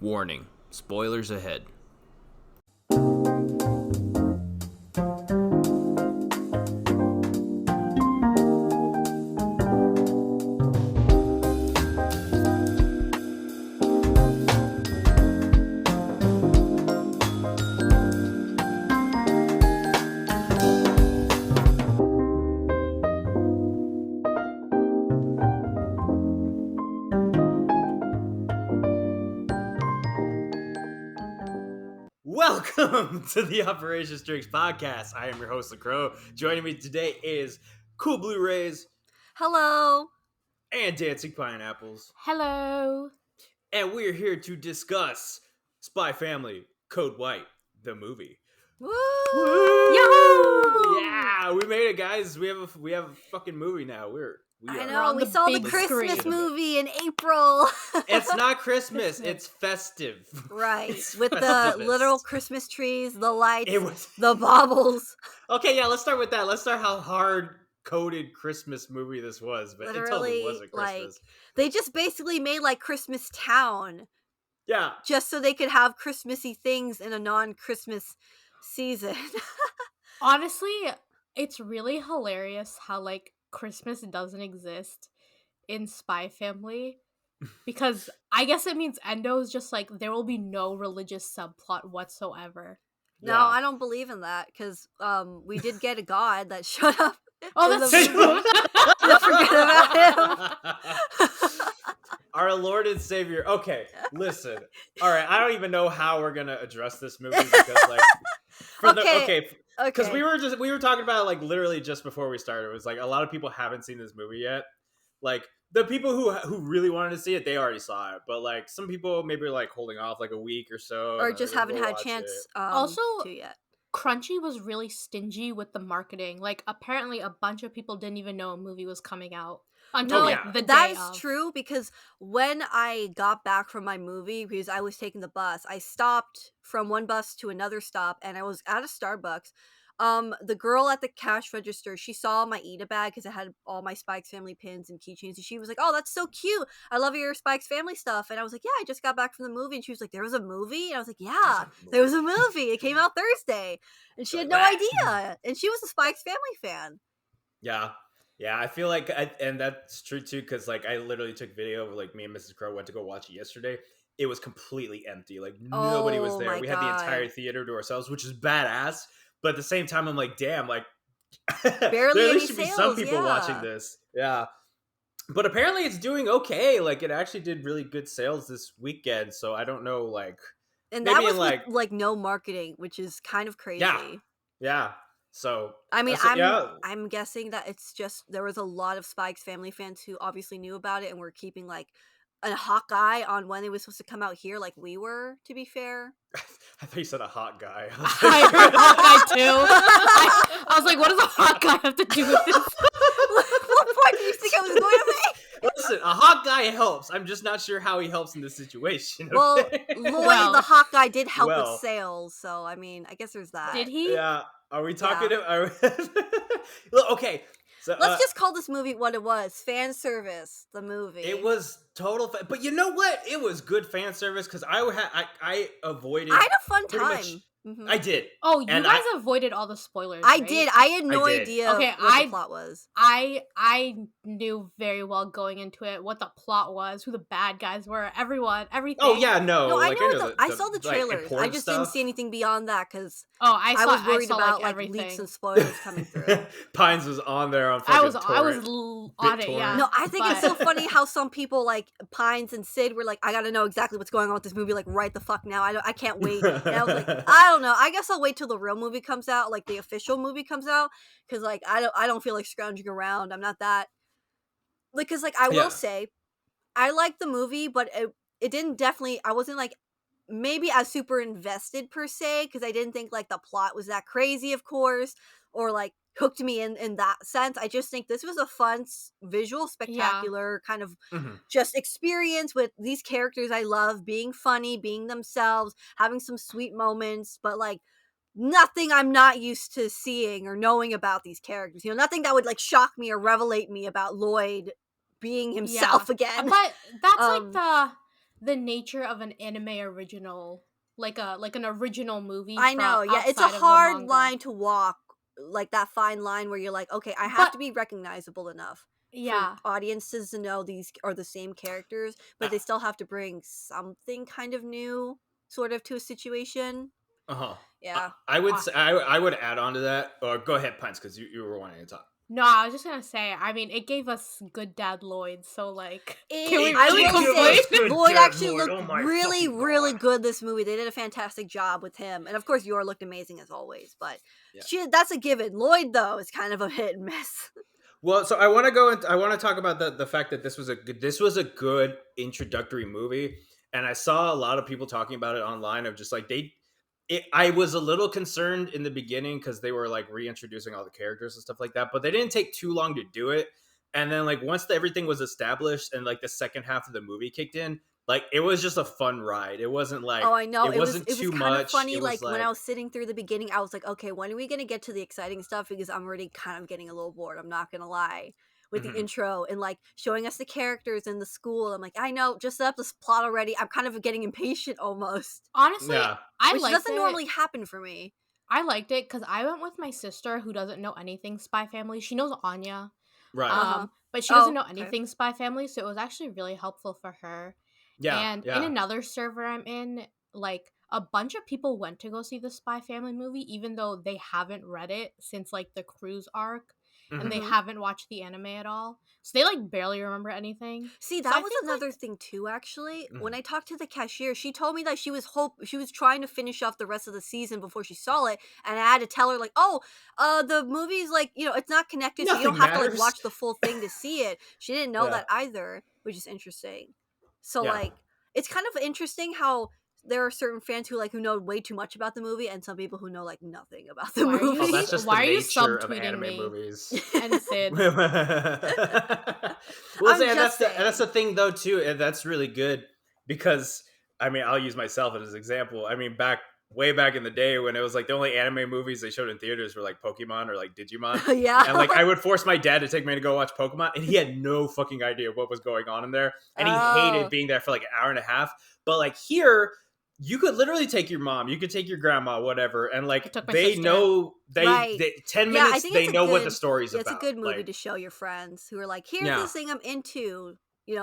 Warning, spoilers ahead. Welcome to the Operation Strings podcast. I am your host, LaCroix. Joining me today is Cool Blue Rays. Hello. And Dancing Pineapples. Hello. And we're here to discuss Spy Family Code White, the movie. Woo! Yahoo! Yeah, we made it, guys. We have a fucking movie now. I know, we saw the Christmas movie in April. It's not Christmas, it's festive. Right, It's with Festivus. the literal Christmas trees, the lights, It was... the baubles. Okay, yeah, let's start with that. Let's start how hard-coded Christmas movie this was, but Literally, it totally wasn't Christmas. Like, they just basically made like Christmas Town. Yeah. Just so they could have Christmassy things in a non-Christmas season. Honestly, it's really hilarious how like Christmas doesn't exist in Spy Family, because I guess it means Endo's just like there will be no religious subplot whatsoever. No, I don't believe in that, because we did get a god that showed up. Oh, that's true. Just forget about him. Our Lord and Savior. Okay, listen. All right, I don't even know how we're gonna address this movie because, like, because we were talking about it, like, literally just before we started. It was like a lot of people haven't seen this movie yet. Like, the people who really wanted to see it, they already saw it. But like some people maybe are like holding off like a week or so, or just haven't had a chance also to yet. Crunchy was really stingy with the marketing. Like, apparently a bunch of people didn't even know a movie was coming out until the day That is of. true, because when I got back from my movie, because I was taking the bus, I stopped from one bus to another stop, and I was at a Starbucks. The girl at the cash register, she saw my Eda bag because it had all my Spikes Family pins and keychains, and she was like, "Oh, that's so cute! I love your Spikes Family stuff." And I was like, "Yeah, I just got back from the movie." And she was like, "There was a movie?" And I was like, "Yeah, there was a movie. It came out Thursday." And she had no idea, and she was a Spikes Family fan. Yeah, I feel like, and that's true too, because like I literally took video of like me and Mrs. Crow went to go watch it yesterday. It was completely empty, like nobody was there. We had the entire theater to ourselves, which is badass. But at the same time, I'm like, damn, like, barely there any should sales, be some people watching this. Yeah. But apparently it's doing okay. Like, it actually did really good sales this weekend. So I don't know, like. And that was with, like, no marketing, which is kind of crazy. Yeah. So. I mean, I'm guessing that it's just, there was a lot of Spikes Family fans who obviously knew about it and were keeping, like, a hawk eye on when it was supposed to come out here, like we were, to be fair. I thought you said a hot guy. I heard hot guy too. I was like, what does a hot guy have to do with this? What point do you think I was going to make? Listen, a hot guy helps. I'm just not sure how he helps in this situation. Okay? Well, Lloyd, the hot guy, did help with sales, so I mean, I guess there's that. Did he? Yeah. Are we talking? Okay. So, let's just call this movie what it was. Fan service, the movie. It was total but you know what? It was good fan service, because I avoided. I had a fun time. Mm-hmm. I did. Oh, you guys avoided all the spoilers. I right? did. I had no idea what the plot was. I knew very well going into it what the plot was, who the bad guys were, everything. Oh yeah, no. I saw the trailers. I just didn't see anything beyond that because I was worried about like leaks and spoilers coming through. Pines was on there on. I was on it. Yeah. No, I think it's so funny how some people like Pines and Sid were like, I got to know exactly what's going on with this movie, like right the fuck now. I can't wait. And I was like, I don't know. I guess I'll wait till the real movie comes out, like the official movie comes out, because like I don't feel like scrounging around. I'm not that. Like, because like I will say, I liked the movie, but it didn't definitely. I wasn't like maybe as super invested per se, because I didn't think like the plot was that crazy, of course, or like hooked me in that sense. I just think this was a fun, visual, spectacular kind of just experience with these characters I love being funny, being themselves, having some sweet moments, but like nothing I'm not used to seeing or knowing about these characters. You know, nothing that would like shock me or revelate me about Lloyd being himself again. But that's like the nature of an anime original, like an original movie. I know, yeah, it's a hard line to walk, like that fine line where you're like, okay, I have to be recognizable enough for audiences to know these are the same characters, but they still have to bring something kind of new, sort of, to a situation. Yeah, I would say, I would add on to that. Or go ahead, Pines, because you were wanting to talk. No, I was just gonna say. I mean, it gave us good dad Lloyd, so like, I will say Lloyd actually looked really, really good this movie. They did a fantastic job with him, and of course, Yor looked amazing as always. But that's a given. Lloyd, though, is kind of a hit and miss. Well, so I want to go into, I want to talk about the fact that this was a good introductory movie, and I saw a lot of people talking about it online of just like I was a little concerned in the beginning because they were like reintroducing all the characters and stuff like that, but they didn't take too long to do it. And then like once everything was established and like the second half of the movie kicked in, like it was just a fun ride. It wasn't like, oh, I know, it wasn't too much. Kind of funny. Like when I was sitting through the beginning, I was like, okay, when are we gonna get to the exciting stuff? Because I'm already kind of getting a little bored. I'm not gonna lie. With the intro and like showing us the characters in the school, I'm like, I know, just set up this plot already. I'm kind of getting impatient almost. Honestly, which doesn't normally happen for me. I liked it because I went with my sister who doesn't know anything Spy Family. She knows Anya, right? But she doesn't know anything Spy Family, so it was actually really helpful for her. And in another server I'm in, like a bunch of people went to go see the Spy Family movie, even though they haven't read it since like the cruise arc. And they haven't watched the anime at all. So they like barely remember anything. See, that was another thing too, actually. When I talked to the cashier, she told me that she was trying to finish off the rest of the season before she saw it, and I had to tell her like, oh, the movie's like, it's not connected, so you don't have to like watch the full thing to see it. She didn't know that either, which is interesting. So like it's kind of interesting how there are certain fans who know way too much about the movie, and some people who know like nothing about the movie. Oh, that's just Why the are you nature of subtweeting anime me? movies. And Sid. Well, that's the thing though too, and that's really good because I mean I'll use myself as an example. I mean way back in the day when it was like the only anime movies they showed in theaters were like Pokemon or like Digimon. And like I would force my dad to take me to go watch Pokemon, and he had no fucking idea what was going on in there, and he hated being there for like an hour and a half. But like here, you could literally take your mom, you could take your grandma, whatever, and like they know they 10 minutes they know what the story's about. It's a good movie to show your friends who are like, here's this thing I'm into,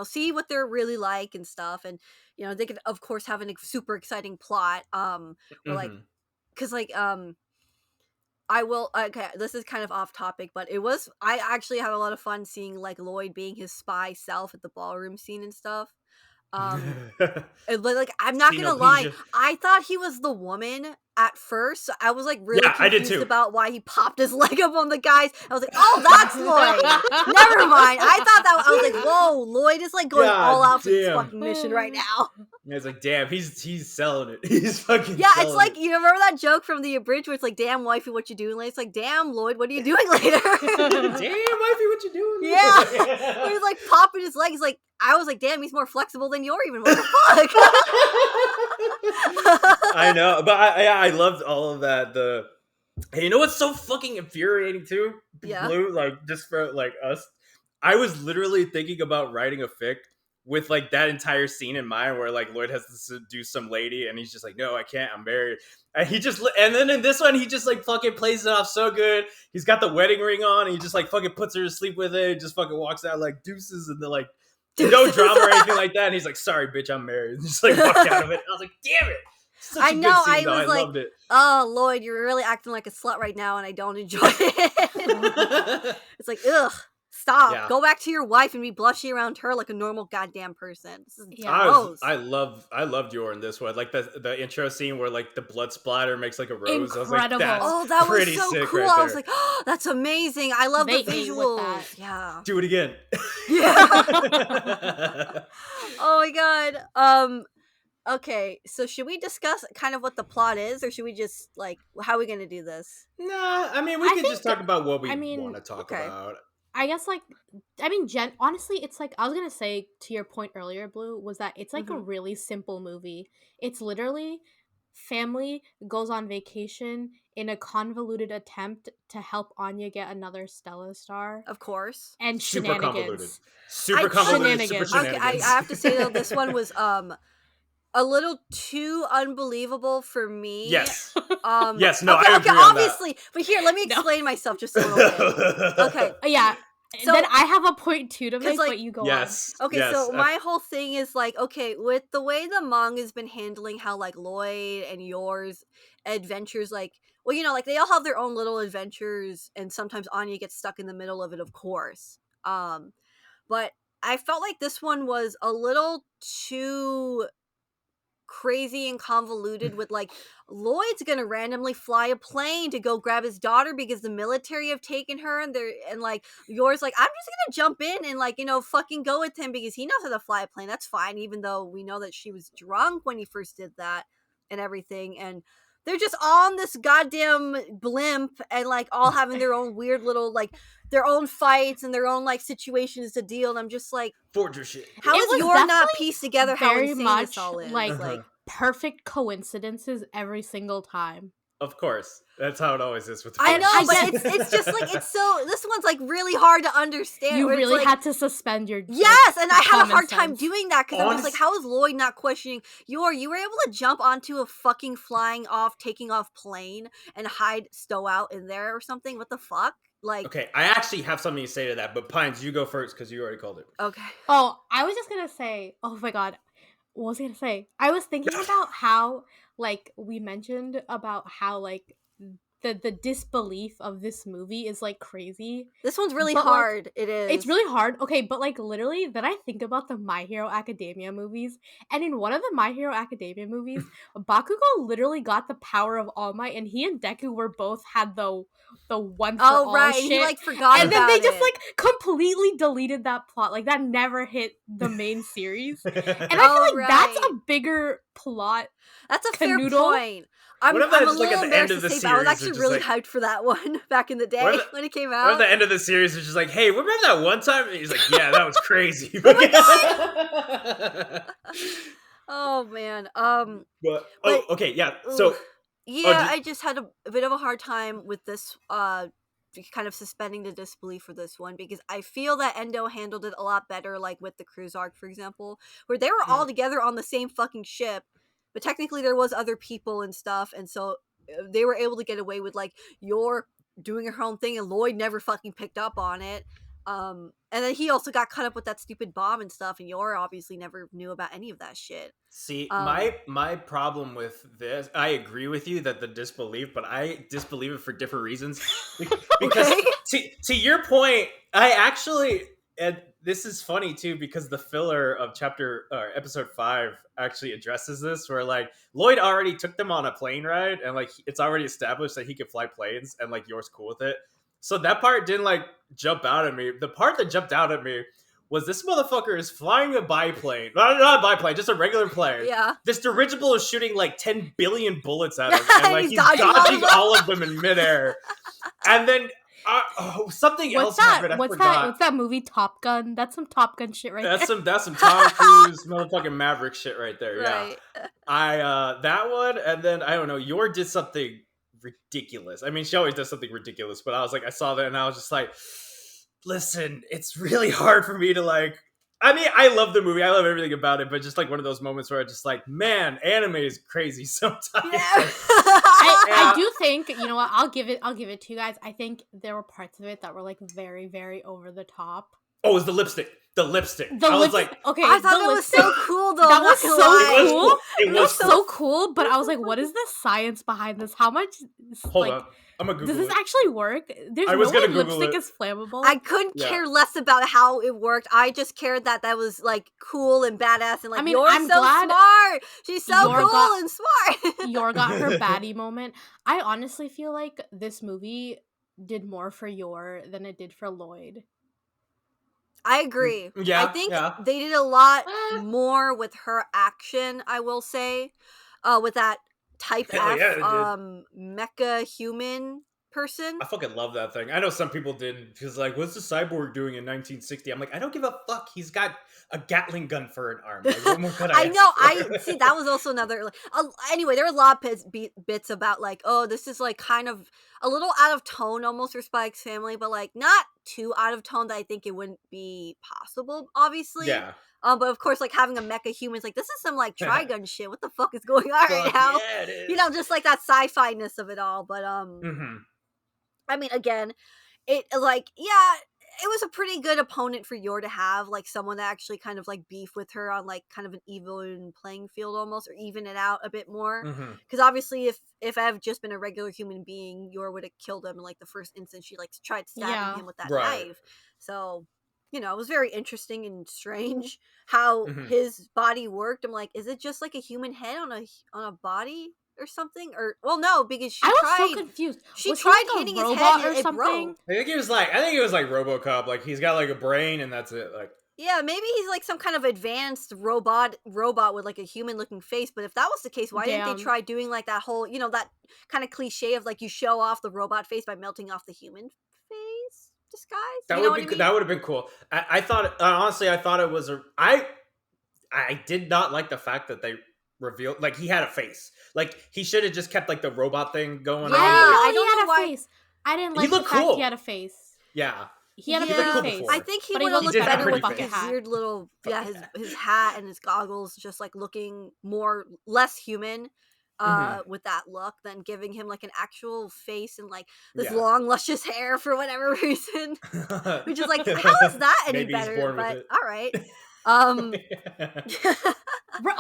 see what they're really like and stuff, and they could of course have a super exciting plot, or like, because like I will. Okay, this is kind of off topic, but I actually had a lot of fun seeing like Lloyd being his spy self at the ballroom scene and stuff. Like I'm not gonna lie, I thought he was the woman at first. So I was like really confused about why he popped his leg up on the guys. I was like, oh, that's Lloyd. Never mind. I was like, whoa, Lloyd is like going all out for this fucking mission right now. And it's like, damn, he's selling it. He's fucking it's like, you remember that joke from The Abridged where it's like, damn, wifey, what you doing later? It's like, damn, Lloyd, what are you doing later? Damn, wifey, what you doing later? Yeah. When he's like popping his legs, like, I was like, damn, he's more flexible than you're even. What the fuck? I know, but I loved all of that. Hey, you know what's so fucking infuriating too? Blue, like, just for like us, I was literally thinking about writing a fic with like that entire scene in mind where like Lloyd has to seduce some lady and he's just like, no, I can't, I'm married. And then in this one, he just like fucking plays it off so good. He's got the wedding ring on and he just like fucking puts her to sleep with it and just fucking walks out like deuces, and they're like, no drama or anything like that. And he's like, sorry, bitch, I'm married. And just like walked out of it. I was like, damn it. I know, I was like, oh, Lloyd, you're really acting like a slut right now, and I don't enjoy it. It's like, ugh, stop. Yeah. Go back to your wife and be blushy around her like a normal goddamn person. This is gross. I loved Yor in this one. Like the intro scene where like the blood splatter makes like a rose. Incredible. I was like, that's that was so cool. Right, I was like, oh, that's amazing. I love the visuals. Yeah. Do it again. Yeah. Oh my god. Okay, so should we discuss kind of what the plot is, or should we just, like, how are we going to do this? Nah, I mean, we can just talk about what we want to talk about. I guess, like, honestly, it's like, I was going to say, to your point earlier, Blue, was that it's, like, a really simple movie. It's literally family goes on vacation in a convoluted attempt to help Anya get another Stella star. Of course. And Super shenanigans. convoluted. Super convoluted. Super Shenanigans. shenanigans. Okay, I have to say though, this one was a little too unbelievable for me. Yes. Yes. No. Okay. I Okay. agree on Obviously, but here, let me explain myself just a little bit. Okay. Yeah. So then I have a point too to make, like, but you go yes, on. Okay, yes, so my whole thing is like, okay, with the way the manga's been handling how like Lloyd and Yor's adventures, like, well, you know, like they all have their own little adventures, and sometimes Anya gets stuck in the middle of it, of course. But I felt like this one was a little too crazy and convoluted with like Lloyd's gonna randomly fly a plane to go grab his daughter because the military have taken her, and like Yor's like, I'm just gonna jump in and like, you know, fucking go with him because he knows how to fly a plane. That's fine, even though we know that she was drunk when he first did that and everything. And they're just on this goddamn blimp and like all having their own weird little like their own fights and their own like situations to deal. And I'm just like, Fortress shit. how is Yor not pieced together how very insane much this all is? like perfect coincidences every single time. Of course, that's how it always is with. I know, but it's just like it's so. This one's like really hard to understand. You really like, had to suspend your yes, and I had a hard sense. time doing that because I was like, how is Lloyd not questioning Yor? You were able to jump onto a fucking taking off plane and hide Stow out in there or something? What the fuck? Like, okay, I actually have something to say to that, but Pines, you go first because you already called it. Okay. Oh, I was just gonna say. Oh my god, what was I gonna say? I was thinking about how, like, we mentioned about how like the disbelief of this movie is like crazy. This one's really hard. Like, it is. It's really hard. Okay, but like literally, then I think about the My Hero Academia movies, and in one of the My Hero Academia movies, Bakugo literally got the power of All Might, and he and Deku were both had the one for all right, shit. and he like forgot and about then they just it. like completely deleted that plot. Like that never hit the main series, and I feel like that's a bigger plot. That's a fair point. I'm a little embarrassed to say, but I was actually really hyped for that one back in the day when it came out. At the end of the series, it's just like, hey, remember that one time? And he's like, yeah, that was crazy. Oh man. Okay, yeah. So yeah, I just had a bit of a hard time with this kind of suspending the disbelief for this one because I feel that Endo handled it a lot better, like with the cruise arc, for example, where they were all together on the same fucking ship. But technically there was other people and stuff, and so they were able to get away with like Yor doing her own thing and Lloyd never fucking picked up on it. And then he also got caught up with that stupid bomb and stuff, and Yor obviously never knew about any of that shit. See, my problem with this, I agree with you that the disbelief, but I disbelieve it for different reasons. Because to your point, I actually, and this is funny too, because the filler of episode 5 actually addresses this, where like Lloyd already took them on a plane ride, and like it's already established that he could fly planes, and like Yor's cool with it. So that part didn't like jump out at me. The part that jumped out at me was this motherfucker is flying a biplane. Not a biplane, just a regular plane. Yeah. This dirigible is shooting like 10 billion bullets at him. And like he's dodging all of them in midair. And then something else happened. What's that movie, Top Gun? That's some Top Gun shit right there. That's some Tom Cruise motherfucking Maverick shit right there. Right. Yeah. That one, and then I don't know, Yor did something ridiculous. I mean, she always does something ridiculous, but I was like, I saw that and I was just like, listen, it's really hard for me to like, I mean, I love the movie, I love everything about it, but just like one of those moments where I just like, man, anime is crazy sometimes. Yeah. I do think, you know what, I'll give it to you guys. I think there were parts of it that were like very, very over the top. Oh, it was the lipstick. Was like, okay, I thought that was so cool though. That was so cool. It was so cool, but I was like, what is the science behind this? How much? Hold on. I'm gonna Google does this actually work? There's no way lipstick is flammable. I couldn't care less about how it worked. I just cared that was like cool and badass and like, I mean, Yor's so smart. She's so cool and smart. Yor got her baddie moment. I honestly feel like this movie did more for Yor than it did for Lloyd. I agree. Yeah, I think they did a lot more with her action, I will say, with that Type F mecha human person. I fucking love that thing. I know some people didn't, because like, what's the cyborg doing in 1960? I'm like, I don't give a fuck. He's got a Gatling gun for an arm. Like, what more could I know. ask for? See, that was also another. Like, anyway, there were a lot of bits about like, oh, this is like kind of a little out of tone almost for Spike's Family, but like not too out of tone that I think it wouldn't be possible. Obviously, Yeah. But of course, like having a mecha human's like, this is some like Trigun shit. What the fuck is going on right now? Yeah, it is. You know, just like that sci-fi ness of it all. But I mean, again, it like, yeah, it was a pretty good opponent for Yor to have, like someone that actually kind of like beef with her on like kind of an even playing field almost, or even it out a bit more. Because obviously, if I've just been a regular human being, Yor would have killed him in like the first instance she like tried stabbing him with that knife. So, you know, it was very interesting and strange how his body worked. I'm like, is it just like a human head on a body or something? Or well, no, because I was so confused. She tried hitting his head and or something. I think it was like RoboCop. Like he's got like a brain and that's it. Like yeah, maybe he's like some kind of advanced robot with like a human looking face. But if that was the case, why didn't they try doing like that whole, you know, that kind of cliche of like you show off the robot face by melting off the human face disguise? That would have been cool. I thought honestly, I thought it was I did not like the fact that they revealed like he had a face. Like he should have just kept like the robot thing going. Yeah, I don't know why. Face. I didn't like the fact he had a face. Yeah. He had a pretty face. I think he would have looked better with his weird little his hat and his goggles, just like looking less human with that look than giving him like an actual face and like this long luscious hair for whatever reason. Which is like, how is that any better? But all right.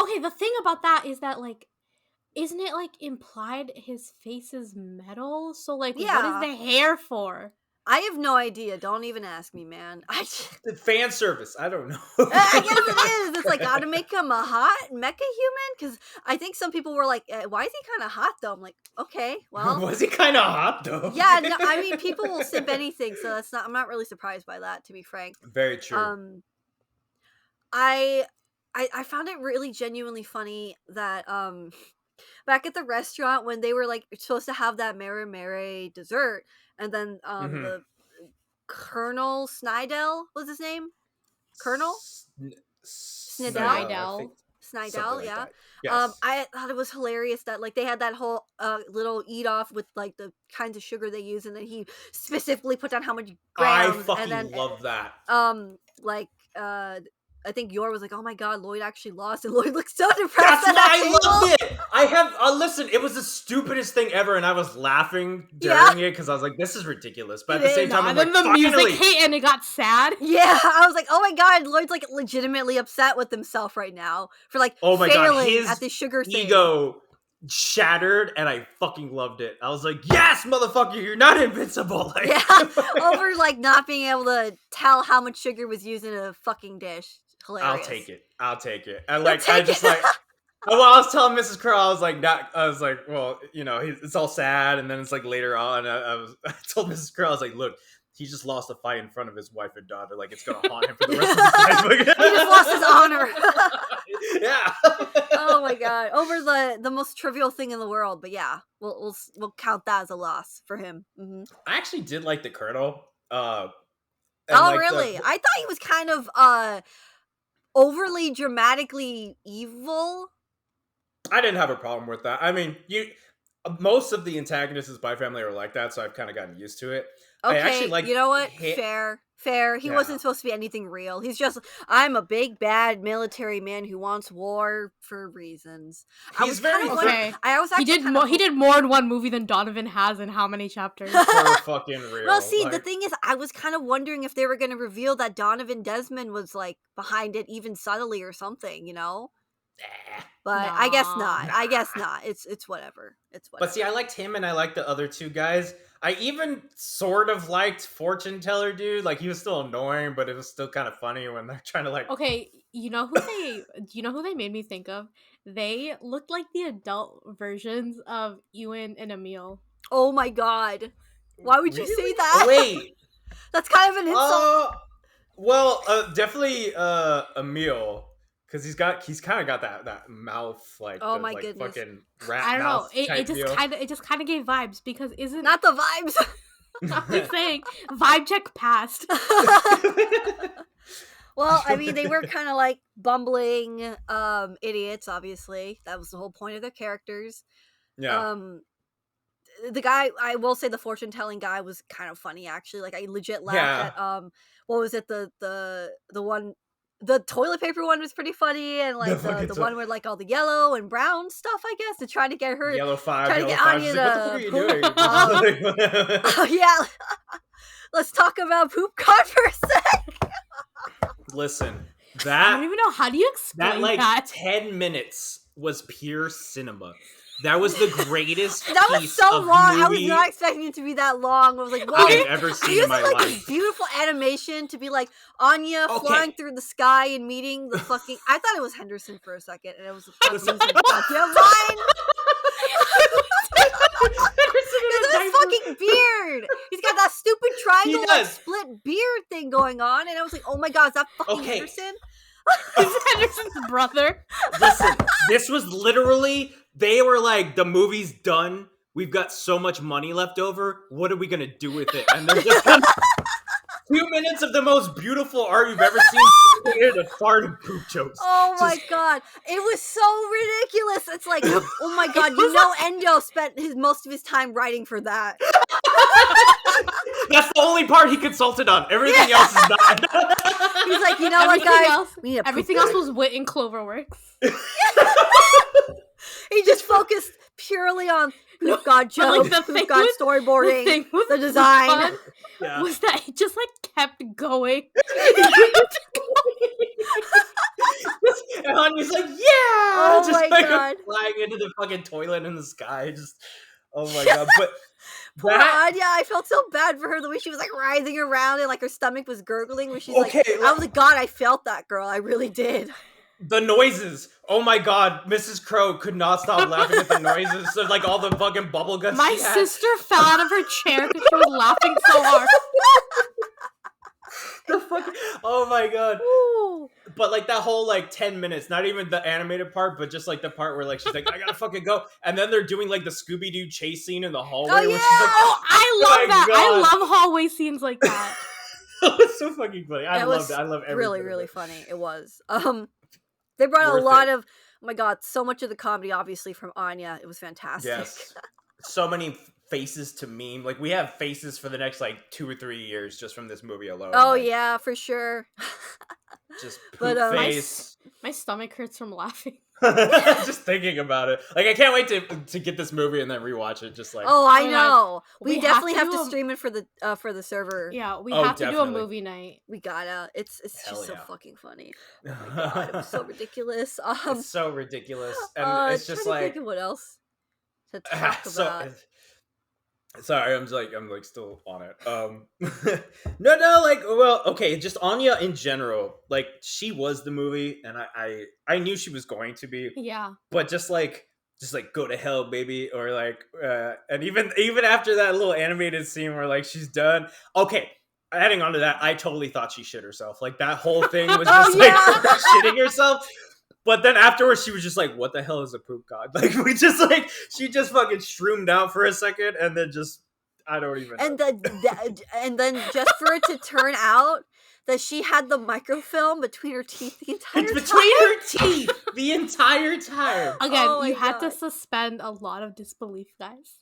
Okay, the thing about that is that like, isn't it like implied his face is metal? So like, what is the hair for? I have no idea. Don't even ask me, man. The fan service. I don't know. I guess it is. It's like, gotta make him a hot mecha human? Because I think some people were like, why is he kind of hot though? I'm like, okay, well. Was he kind of hot though? Yeah, no, I mean, people will simp anything, so I'm not really surprised by that, to be frank. Very true. I found it really genuinely funny that back at the restaurant when they were like supposed to have that mere dessert, and then the Colonel Snidel was his name, Colonel Snidel, yeah. Like yes. I thought it was hilarious that like they had that whole little eat off with like the kinds of sugar they use, and then he specifically put down how much grams. I fucking love that. I think Yor was like, "Oh my god, Lloyd actually lost," and Lloyd looked so depressed. That's why I loved it. I have listen. It was the stupidest thing ever, and I was laughing during it because I was like, "This is ridiculous." But at the same time, I'm then like, the music hit and it got sad. Yeah, I was like, "Oh my god, Lloyd's like legitimately upset with himself right now for like failing at the sugar thing." Ego shattered, and I fucking loved it. I was like, "Yes, motherfucker, you're not invincible." Like, over like not being able to tell how much sugar was used in a fucking dish. Hilarious. I'll take it. And like, I just like, well, I was telling Mrs. Curl, I was like, well, you know, it's all sad, and then it's like later on, I told Mrs. Curl, I was like, look, he just lost a fight in front of his wife and daughter. Like, it's gonna haunt him for the rest of his life. He just lost his honor. Yeah. Oh my god, over the most trivial thing in the world, but yeah, we'll count that as a loss for him. Mm-hmm. I actually did like the Colonel. Really? I thought he was kind of overly dramatically evil. I didn't have a problem with that. I mean, most of the antagonists in Spy Family are like that, so I've kind of gotten used to it. Okay, I actually you know what? Fair. He wasn't supposed to be anything real. He's just, I'm a big bad military man who wants war for reasons. He's very okay. He did more in one movie than Donovan has in how many chapters? For fucking real. Well, see, the thing is, I was kind of wondering if they were going to reveal that Donovan Desmond was like behind it, even subtly or something, you know. But nah. I guess not. I guess not. It's whatever. It's whatever. But see, I liked him and I liked the other two guys. I even sort of liked Fortune Teller dude. Like, he was still annoying, but it was still kind of funny when they're trying to like. Okay, you know who they made me think of? They looked like the adult versions of Ewan and Emil. Oh my god! Why would you say that? Wait, that's kind of an insult. Well, definitely Emil. Because he's kind of got that mouth like Oh the my like goodness. fucking rat I don't know. mouth type deal. It just kind of gave vibes because isn't Not the vibes. I'm just saying vibe check passed. Well, I mean, they were kind of like bumbling idiots. Obviously, that was the whole point of their characters. Yeah. The guy, I will say, the fortune telling guy was kind of funny. Actually, like I legit laughed at what was it, the one. The toilet paper one was pretty funny, and like the one with like all the yellow and brown stuff, I guess, to try to get her Yellow five. try to get Anya She's like, what the fuck are you doing? Oh yeah, let's talk about poop card for a sec. Listen, I don't even know, how do you explain that like that? 10 minutes was pure cinema. That was the greatest. That was piece so of long. movie I was not expecting it to be that long. I was like, wow, I've ever seen in my like life. this beautiful animation to be like Anya flying through the sky and meeting the fucking. I thought it was Henderson for a second, and it was goddamn line. His fucking beard. He's got that stupid triangle like split beard thing going on, and I was like, oh my god, is that fucking Henderson? It's Henderson's brother. Listen, this was literally, they were like, the movie's done. We've got so much money left over. What are we going to do with it? And there's just 2 minutes of the most beautiful art you've ever seen. The fart and poop jokes. Oh my god. It was so ridiculous. It's like, oh my god, you know Endo spent most of his time writing for that. That's the only part he consulted on. Everything else is not. He's like, you know what, guys? Everything else was wit in Cloverworks. He just focused purely on poop god jokes, like poop god storyboarding, the design. Was that he just like kept going. And Anya's like, yeah! Oh just my like god. flying into the fucking toilet in the sky. Just, oh my god. But poor Anya, I felt so bad for her the way she was like writhing around and like her stomach was gurgling when she's like, I was like, god, I felt that girl. I really did. The noises. Oh my god, Mrs. Crow could not stop laughing at the noises. So like all the fucking bubble guts. My sister fell out of her chair because she was laughing so hard. The fuck? Oh my god. Ooh. But like that whole like 10 minutes, not even the animated part, but just like the part where like she's like, I gotta fucking go. And then they're doing like the Scooby-Doo chase scene in the hallway. Oh, yeah. Where she's like, I love that. God. I love hallway scenes like that. It's so fucking funny. I loved it. I love everything. Really, really funny. It was. They brought a lot of, oh my god, so much of the comedy obviously from Anya. It was fantastic. Yes. So many faces to meme. Like we have faces for the next like 2 or 3 years just from this movie alone. Oh like, yeah, for sure. Just poop face. My stomach hurts from laughing. Just thinking about it. Like I can't wait to get this movie and then rewatch it. Just like, oh, I know. We definitely have to do stream it for the server. Yeah, we have to definitely. do a movie night. We gotta. It's just so yeah. fucking funny. Oh my god, it was so ridiculous. It's so ridiculous, and it's just like, think of what else to talk about. Sorry, I'm like still on it. No, like, well, okay, just Anya in general, like she was the movie, and I knew she was going to be, Yeah, but just like go to hell, baby, or like, and even after that little animated scene where like she's done, okay. Adding on to that, I totally thought she shit herself. Like that whole thing was just like shitting herself. But then afterwards, she was just like, "What the hell is a poop god?" Like she just fucking shroomed out for a second, and then just I don't even. And and then just for it to turn out that she had the microfilm between her teeth the entire time. It's between her teeth the entire time. Again, you had to suspend a lot of disbelief, guys.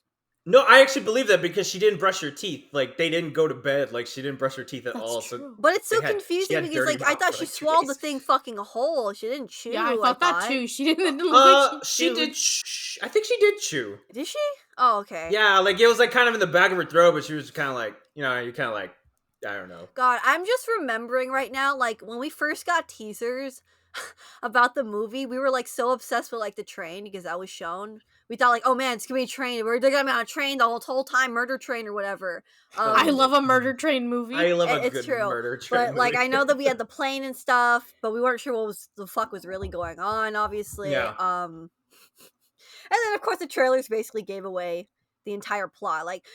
No, I actually believe that because she didn't brush her teeth. Like they didn't go to bed. Like she didn't brush her teeth at all. True. So, but it's so confusing because like I thought she swallowed the thing fucking whole. She didn't chew. Yeah, I thought that too. She didn't. She did. I think she did chew. Did she? Oh, okay. Yeah, like it was like kind of in the back of her throat, but she was kind of like, you kind of like, I don't know. God, I'm just remembering right now, like when we first got teasers about the movie, we were like so obsessed with like the train because that was shown. We thought like, oh man, it's gonna be a train. They're gonna be on a train the whole time, murder train or whatever. I love a murder train movie. I love a good murder train but movie. like I know that we had the plane and stuff, but we weren't sure what the fuck was really going on. Obviously, yeah. And then of course the trailers basically gave away the entire plot. Like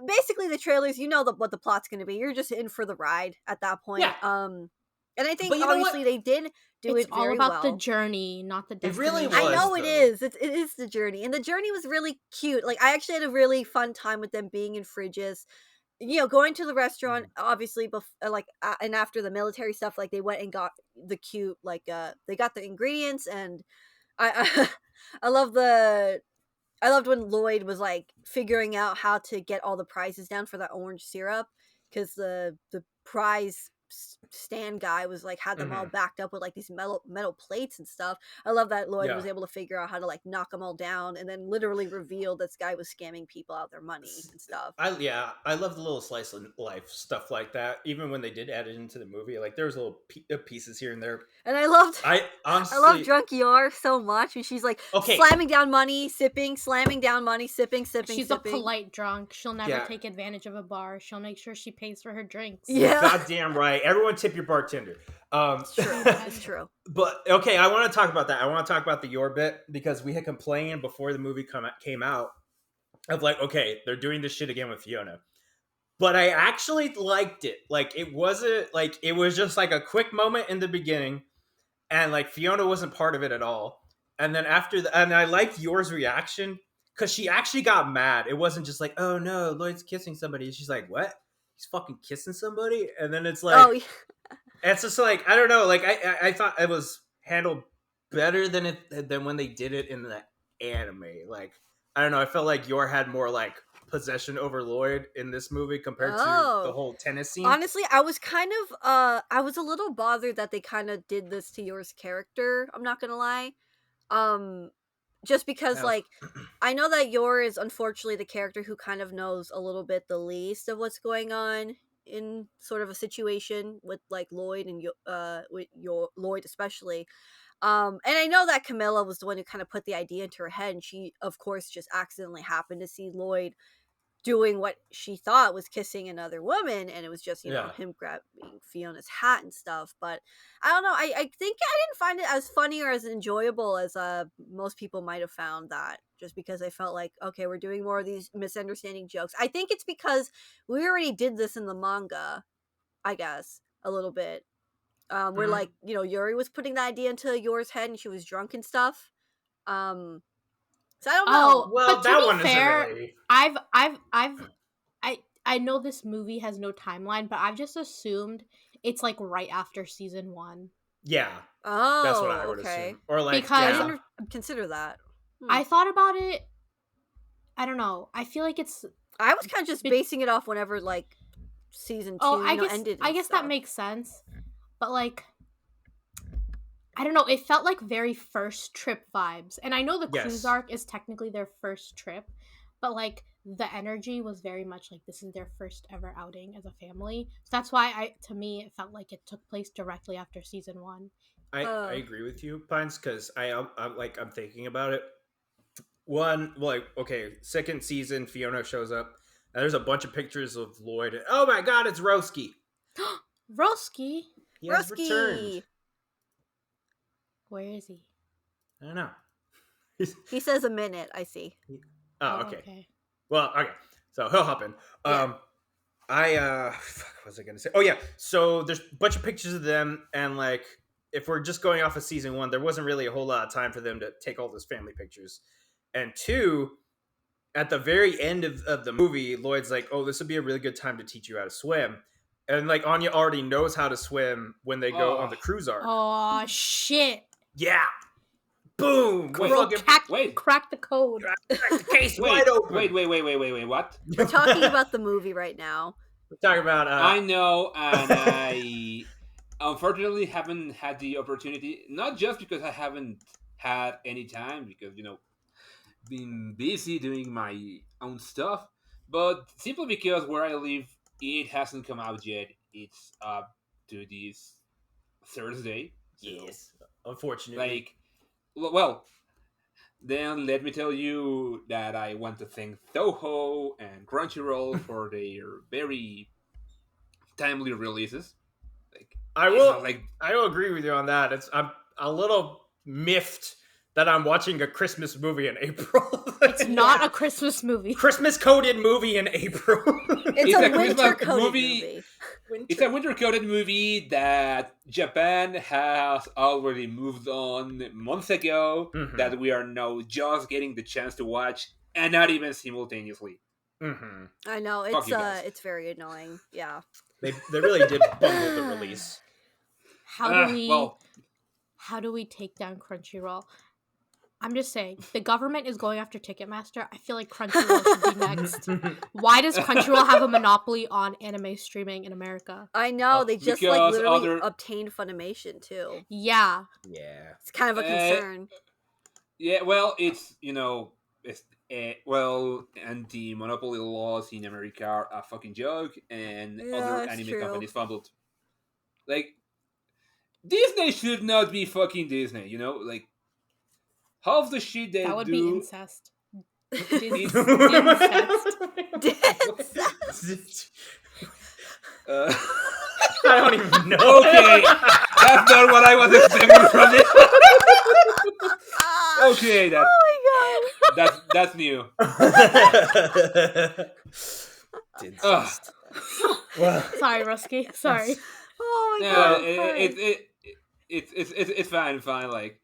basically the trailers, you know what the plot's gonna be. You're just in for the ride at that point. Yeah. And I think obviously they did do it very well. It's all about the journey, not the destination. It really was. I know it is. It is the journey, and the journey was really cute. Like I actually had a really fun time with them being in fridges. Going to the restaurant, obviously, and after the military stuff, like they went and got the cute, they got the ingredients, and I I loved when Lloyd was like figuring out how to get all the prizes down for that orange syrup, because the prize stand guy was like had them all backed up with like these metal plates and stuff. I love that Lloyd was able to figure out how to like knock them all down, and then literally reveal this guy was scamming people out of their money and stuff. I love the little slice of life stuff like that. Even when they did add it into the movie, like there's little pieces here and there. And I love Drunk Yor so much. And she's like slamming down money, sipping, slamming down money, sipping. She's a polite drunk. She'll never take advantage of a bar. She'll make sure she pays for her drinks. Yeah, goddamn right. Everyone tip your bartender. It's true. That's true. But okay, I want to talk about that. I want to talk about the Yor bit, because we had complained before the movie came out of like, okay, they're doing this shit again with Fiona. But I actually liked it. Like it wasn't like, it was just like a quick moment in the beginning, and like Fiona wasn't part of it at all. And then and I liked Yor's reaction, because she actually got mad. It wasn't just like, oh no, Lloyd's kissing somebody. She's like, what? He's fucking kissing somebody? And then it's like, it's just like, I don't know. Like I thought it was handled better than when they did it in the anime. Like, I don't know. I felt like Yor had more like possession over Lloyd in this movie compared to the whole tennis scene. Honestly, I was kind of I was a little bothered that they kind of did this to Yor's character. I'm not gonna lie. Just because like I know that Yor is unfortunately the character who kind of knows a little bit the least of what's going on in sort of a situation with like Lloyd and with Lloyd especially. And I know that Camilla was the one who kind of put the idea into her head, and she of course just accidentally happened to see Lloyd doing what she thought was kissing another woman, and it was just him grabbing Fiona's hat and stuff. But I don't know, I think I didn't find it as funny or as enjoyable as most people might have found that, just because I felt like, okay, we're doing more of these misunderstanding jokes. I think it's because we already did this in the manga, I guess, a little bit, where like Yuri was putting the idea into Yor's head and she was drunk and stuff. So I don't know. Well, but to be fair, really... I know this movie has no timeline, but I've just assumed it's like right after season 1. Yeah. Oh, that's what I would assume. Or like, because I didn't consider that. I thought about it. I don't know. I feel like it's. I was kind of just basing it off whenever like season 2 ended. I guess that makes sense, but like. I don't know, it felt like very first trip vibes. And I know the cruise arc is technically their first trip, but like the energy was very much like this is their first ever outing as a family. So that's why to me it felt like it took place directly after season 1. I agree with you, Pines, because I'm thinking about it. One, like, okay, second season, Fiona shows up, and there's a bunch of pictures of Lloyd. And, oh my god, it's Roski. Roski? He has returned. Where is he? I don't know. He says a minute, I see. Oh, okay. Well, okay. So he'll hop in. What was I going to say? Oh, yeah. So there's a bunch of pictures of them, and like, if we're just going off of season 1, there wasn't really a whole lot of time for them to take all those family pictures. And 2, at the very end of the movie, Lloyd's like, oh, this would be a really good time to teach you how to swim. And like, Anya already knows how to swim when they go on the cruise arc. Oh, shit. Yeah. Boom. Crack the code. Crack the case wide open. Wait. What? We're talking about the movie right now. We're talking about... I know, and I unfortunately haven't had the opportunity, not just because I haven't had any time, because, been busy doing my own stuff, but simply because where I live, it hasn't come out yet. It's up to this Thursday. So, yes, unfortunately. Then let me tell you that I want to thank Toho and Crunchyroll for their very timely releases. I will agree with you on that. I'm a little miffed that I'm watching a Christmas movie in April. It's not a Christmas movie. Christmas coded movie in April. It's a winter coded movie. It's a winter-coded movie that Japan has already moved on months ago. Mm-hmm. That we are now just getting the chance to watch, and not even simultaneously. Mm-hmm. I know it's very annoying. Yeah, they really did bungle the release. How do we take down Crunchyroll? I'm just saying, the government is going after Ticketmaster. I feel like Crunchyroll should be next. Why does Crunchyroll have a monopoly on anime streaming in America? I know they just like literally other... obtained Funimation too. Yeah, it's kind of a concern. Yeah, well, it's it's anti-monopoly laws in America are a fucking joke, and other anime companies fumbled. Like, Disney should not be fucking Disney, like half the shit they do. That would be incest. Incest. I don't even know. Okay, that's not what I was expecting from it. Okay, that's new. Sorry, Roski. Sorry. Oh my god. It's fine. Like,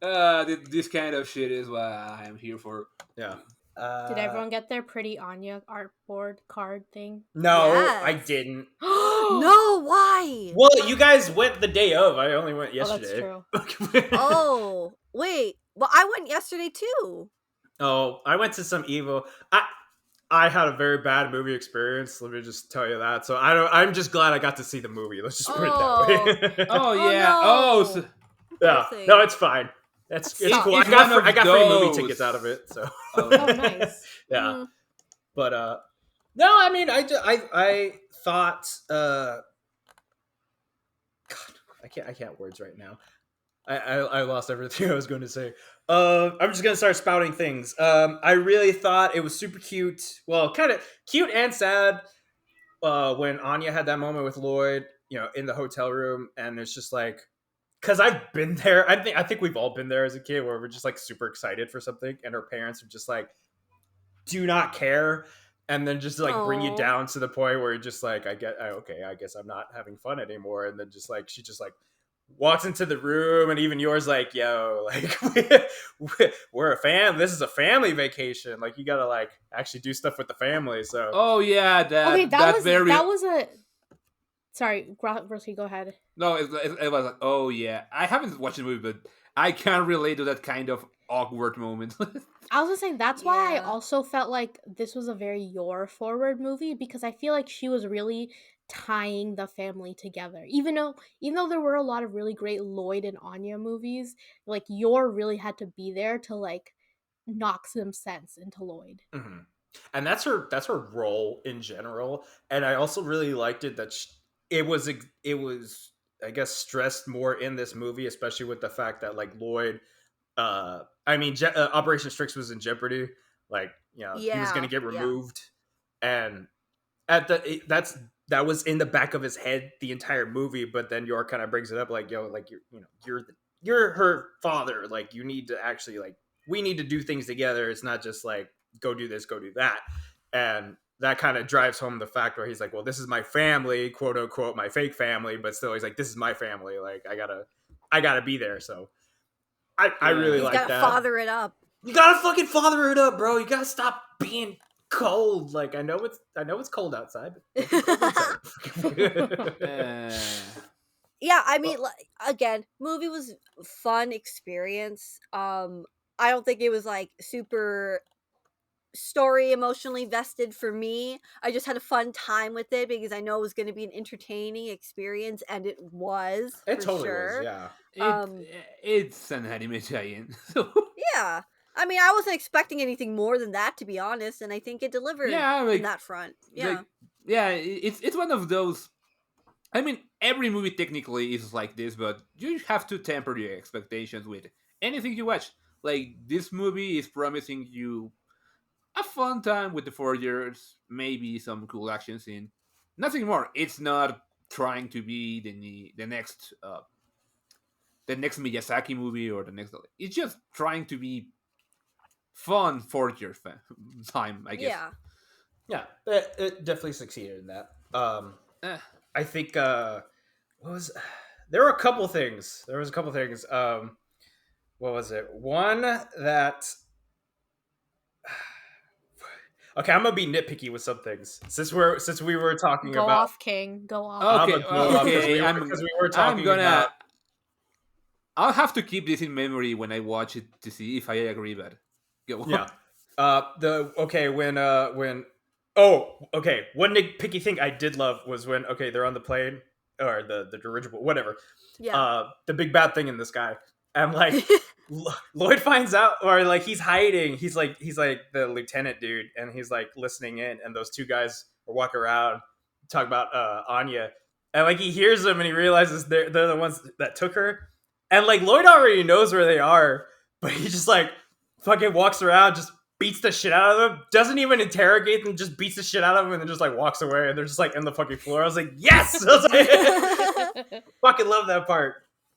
this kind of shit is what I am here for. Yeah. Did everyone get their Pretty Anya artboard card thing? No, Yes. I didn't. No, why? Well, you guys went the day of. I only went yesterday. Oh, that's true. Oh, wait. Well, I went yesterday too. Oh, I went to some Evo. I had a very bad movie experience. Let me just tell you that. So I'm just glad I got to see the movie. Let's just put it that way. Oh yeah. No. Yeah. No, it's fine. It's cool. I got free movie tickets out of it. So. Oh, nice. Yeah. But no, I mean, I thought God, I can't words right now. I lost everything I was going to say. I'm just gonna start spouting things. I really thought it was super cute. Well, kind of cute and sad. When Anya had that moment with Lloyd, in the hotel room, and it's just like, because I've been there. I think we've all been there as a kid, where we're just like super excited for something, and our parents are just like, do not care, and then just like bring you down to the point where you're just like, I guess I'm not having fun anymore, and then just like she just like walks into the room, and even yours like, yo, like we're a fam. This is a family vacation. Like you gotta like actually do stuff with the family. So oh yeah, that was a. Sorry, Roski, go ahead. No, it was like, oh yeah. I haven't watched the movie, but I can relate to that kind of awkward moment. I was gonna say that's why I also felt like this was a very Yor forward movie, because I feel like she was really tying the family together. Even though there were a lot of really great Lloyd and Anya movies, like Yor really had to be there to like knock some sense into Lloyd. Mm-hmm. And that's her role in general. And I also really liked it that it was I guess stressed more in this movie, especially with the fact that like Lloyd, Operation Strix was in jeopardy. Like, he was going to get removed, and that was in the back of his head the entire movie. But then York kind of brings it up, like, yo, like you're her father. Like, you need to actually like we need to do things together. It's not just like go do this, go do that, and that kind of drives home the fact where he's like, well, this is my family, quote unquote, my fake family, but still he's like, this is my family. Like, I gotta be there. So I really like that. You gotta father it up. You gotta fucking father it up, bro. You gotta stop being cold. Like, I know it's cold outside. Yeah, I mean, again, movie was fun experience. I don't think it was like super story emotionally vested for me. I just had a fun time with it because I know it was going to be an entertaining experience, and it was. It for totally sure. was, yeah. It's an anime tie-in. So. Yeah, I mean, I wasn't expecting anything more than that, to be honest, and I think it delivered on that front. Yeah, it's one of those. I mean, every movie technically is like this, but you have to temper your expectations with anything you watch. Like, this movie is promising you a fun time with the Forgers, maybe some cool action scene. Nothing more. It's not trying to be the next Miyazaki movie or the next. It's just trying to be fun Forger time, I guess. Yeah, it definitely succeeded in that. I think what was there were a couple things. There was a couple things. What was it? One that okay, I'm gonna be nitpicky with some things since we were talking Go about. off, King. Go off. I'm Okay, gonna go off because okay. we were talking about. I'll have to keep this in memory when I watch it to see if I agree. But go on. Yeah. When one nitpicky thing I did love was when they're on the plane or the dirigible, whatever. Yeah. The big bad thing in the sky, and like Lloyd finds out, or like he's hiding. He's like the lieutenant dude, and he's like listening in, and those two guys are walking around talking about Anya, and like he hears them, and he realizes they're the ones that took her, and like Lloyd already knows where they are, but he just like fucking walks around, just beats the shit out of them, doesn't even interrogate them, just beats the shit out of them, and then just like walks away, and they're just like in the fucking floor. I was like, yes! I was like, fucking love that part.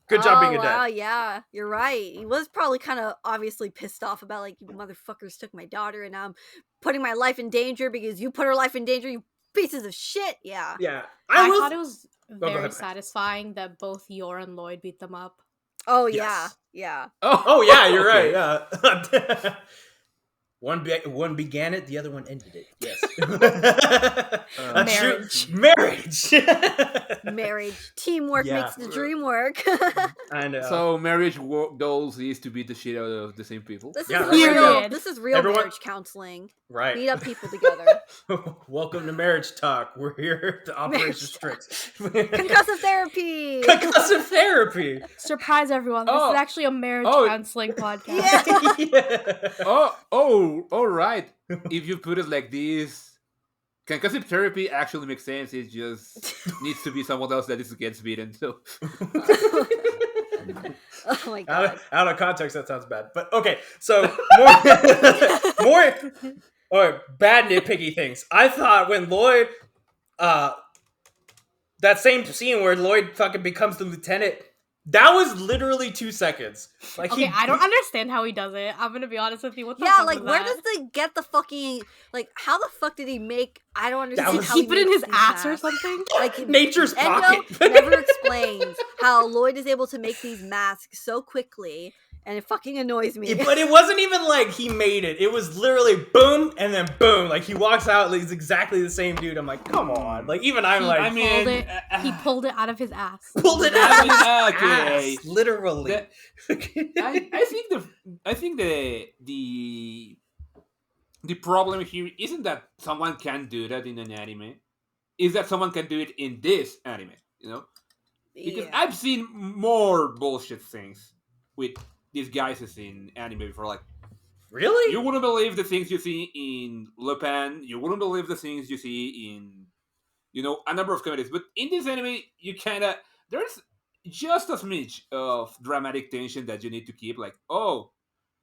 Good job being a dad. Wow, yeah, you're right. He was probably kind of obviously pissed off about like, you motherfuckers took my daughter and now I'm putting my life in danger because you put her life in danger, you pieces of shit. Yeah. Yeah. I thought it was very satisfying that both Yor and Lloyd beat them up. Oh, yes. Yeah. Oh yeah, you're right. Yeah. One began it, the other one ended it. Yes. Marriage. Marriage. Teamwork makes the dream work. I know. So marriage goals is to beat the shit out of the same people. This is real marriage counseling. Right. Meet up people together. Welcome to Marriage Talk. We're here to Operation Strix. Concussive therapy. Surprise, everyone. This is actually a marriage counseling podcast. Yeah. All right. If you put it like this, concussive therapy actually makes sense. It just needs to be someone else that gets beaten. So. Oh my god. Out of context, that sounds bad. But okay, so more bad nitpicky things. I thought when Lloyd, that same scene where Lloyd fucking becomes the lieutenant, that was literally 2 seconds. Like, okay, I don't understand how he does it. I'm gonna be honest with you. What the yeah, fuck like was where that? does they get the fucking like? How the fuck did he make? I don't understand. Did he how keep it in his masks. ass or something? Like nature's pocket. Never explains how Lloyd is able to make these masks so quickly, and it fucking annoys me. But it wasn't even like he made it. It was literally boom and then boom. Like he walks out, like he's exactly the same dude. I'm like, come on. Like even I'm like, he pulled it out of his ass. Pulled it out of his ass, literally. I think the problem here isn't that someone can do that in an anime, is that someone can do it in this anime, you know? Because I've seen more bullshit things with these guys in anime before, like, really? You wouldn't believe the things you see in Lupin, you wouldn't believe the things you see in, you know, a number of comedies. But in this anime, there's just a smidge of dramatic tension that you need to keep, like, oh,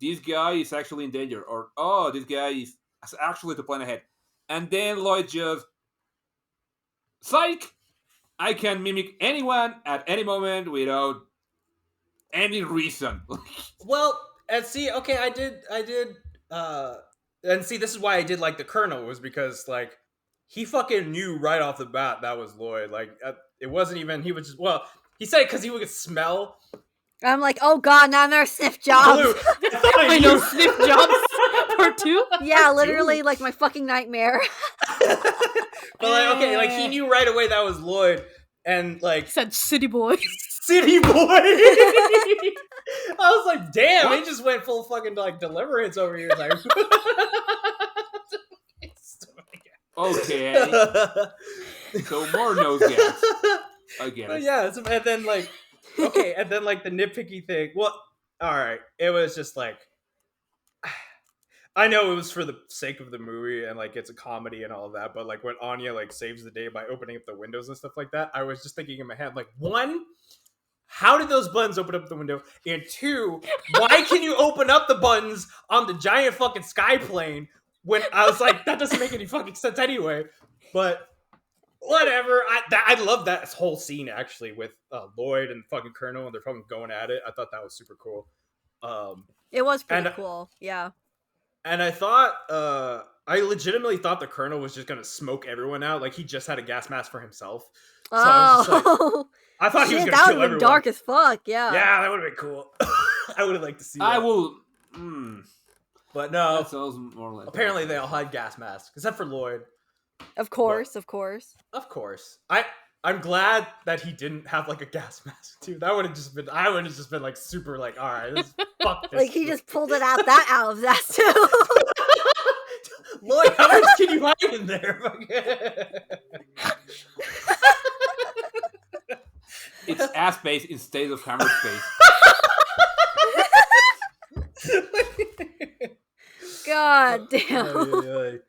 this guy is actually in danger, or oh, this guy is actually to plan ahead. And then Lloyd just, psych! I can mimic anyone at any moment without any reason. Well, and see, okay, I did, and see, this is why I did like the Colonel, was because, like, he fucking knew right off the bat that was Lloyd. Like, it wasn't even, he was just, well, he said it because he would smell. I'm like, oh god, now there are sniff jobs. I know sniff jobs part 2. Yeah, literally, like my fucking nightmare. But like, okay, like he knew right away that was Lloyd, and like said city boy. City boy. I was like, damn, he just went full fucking like Deliverance over here. Like, okay. So more nose gas. I get it. Yeah, and then like, okay, and then like the nitpicky thing. Well, all right, it was just like, I know it was for the sake of the movie and like it's a comedy and all of that, but like when Anya like saves the day by opening up the windows and stuff like that, I was just thinking in my head, like, one, how did those buttons open up the window? And two, why can you open up the buttons on the giant fucking sky plane? When I was like, that doesn't make any fucking sense anyway. But whatever. I love that whole scene actually with Lloyd and fucking Colonel, and they're fucking going at it. I thought that was super cool. It was pretty cool. Yeah. And I thought I legitimately thought the Colonel was just gonna smoke everyone out. Like, he just had a gas mask for himself. So I was just like, I thought he was gonna that kill would have been everyone. dark as fuck. Yeah. Yeah, that would have been cool. I would have liked to see that. I will. But no. That sounds more like. Apparently, they all had gas masks, except for Lloyd. Of course, But, of course. Of course. I'm glad that he didn't have like a gas mask too. That would have just been. I would have just been like super like, all right, fuck this. Like he just pulled it out of his ass too. Lloyd, how much can you hide in there? It's ass space instead of camera space. God damn.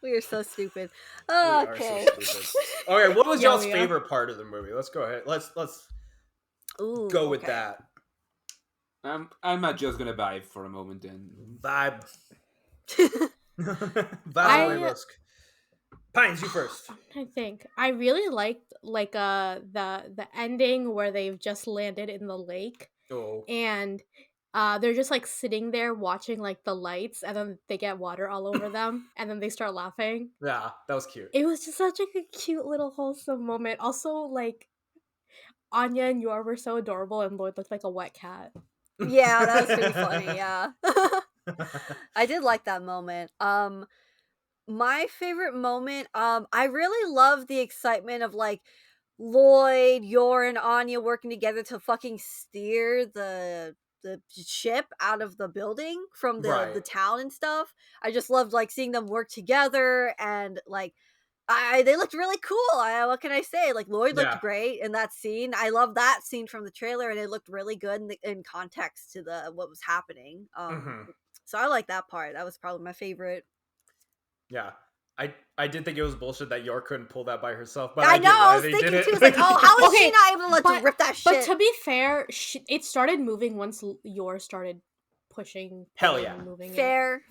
We are so stupid. Okay. Okay, what was y'all's favorite part of the movie? Let's go ahead. Let's go with that. I'm not just gonna vibe for a moment then. Vibe. Vibe. Pines, you first. I think I really liked the ending where they've just landed in the lake. Oh. And they're just like sitting there watching like the lights, and then they get water all over them, and then they start laughing. Yeah, that was cute. It was just such like a cute little wholesome moment. Also, like Anya and Yor were so adorable, and Lloyd looked like a wet cat. Yeah, that was pretty funny. Yeah, I did like that moment. My favorite moment. I really love the excitement of like Lloyd, Yor, and Anya working together to fucking steer the ship out of the building from the town and stuff. I just loved like seeing them work together, and like they looked really cool. What can I say? Like Lloyd looked great in that scene. I love that scene from the trailer, and it looked really good in context to what was happening. So I like that part. That was probably my favorite. Yeah. I did think it was bullshit that Yor couldn't pull that by herself, but I know. I was thinking too. I was like, oh, how is she not able to rip that shit? But to be fair, it started moving once Yor started pushing. Hell yeah. Moving fair.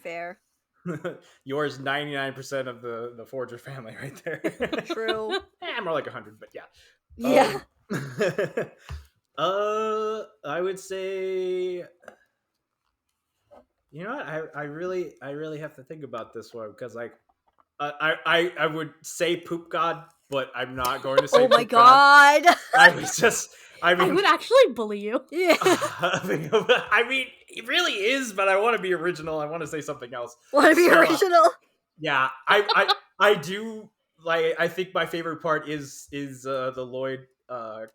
Yor's 99% of the Forger family right there. True. More like 100, but yeah. Yeah. I would say. You know what? I really have to think about this one because like I would say Poop God, but I'm not going to say. Oh my God! I would actually bully you. Yeah. I mean, it really is, but I want to be original. I want to say something else. Want to be original? Yeah, I do. Like, I think my favorite part is the Lloyd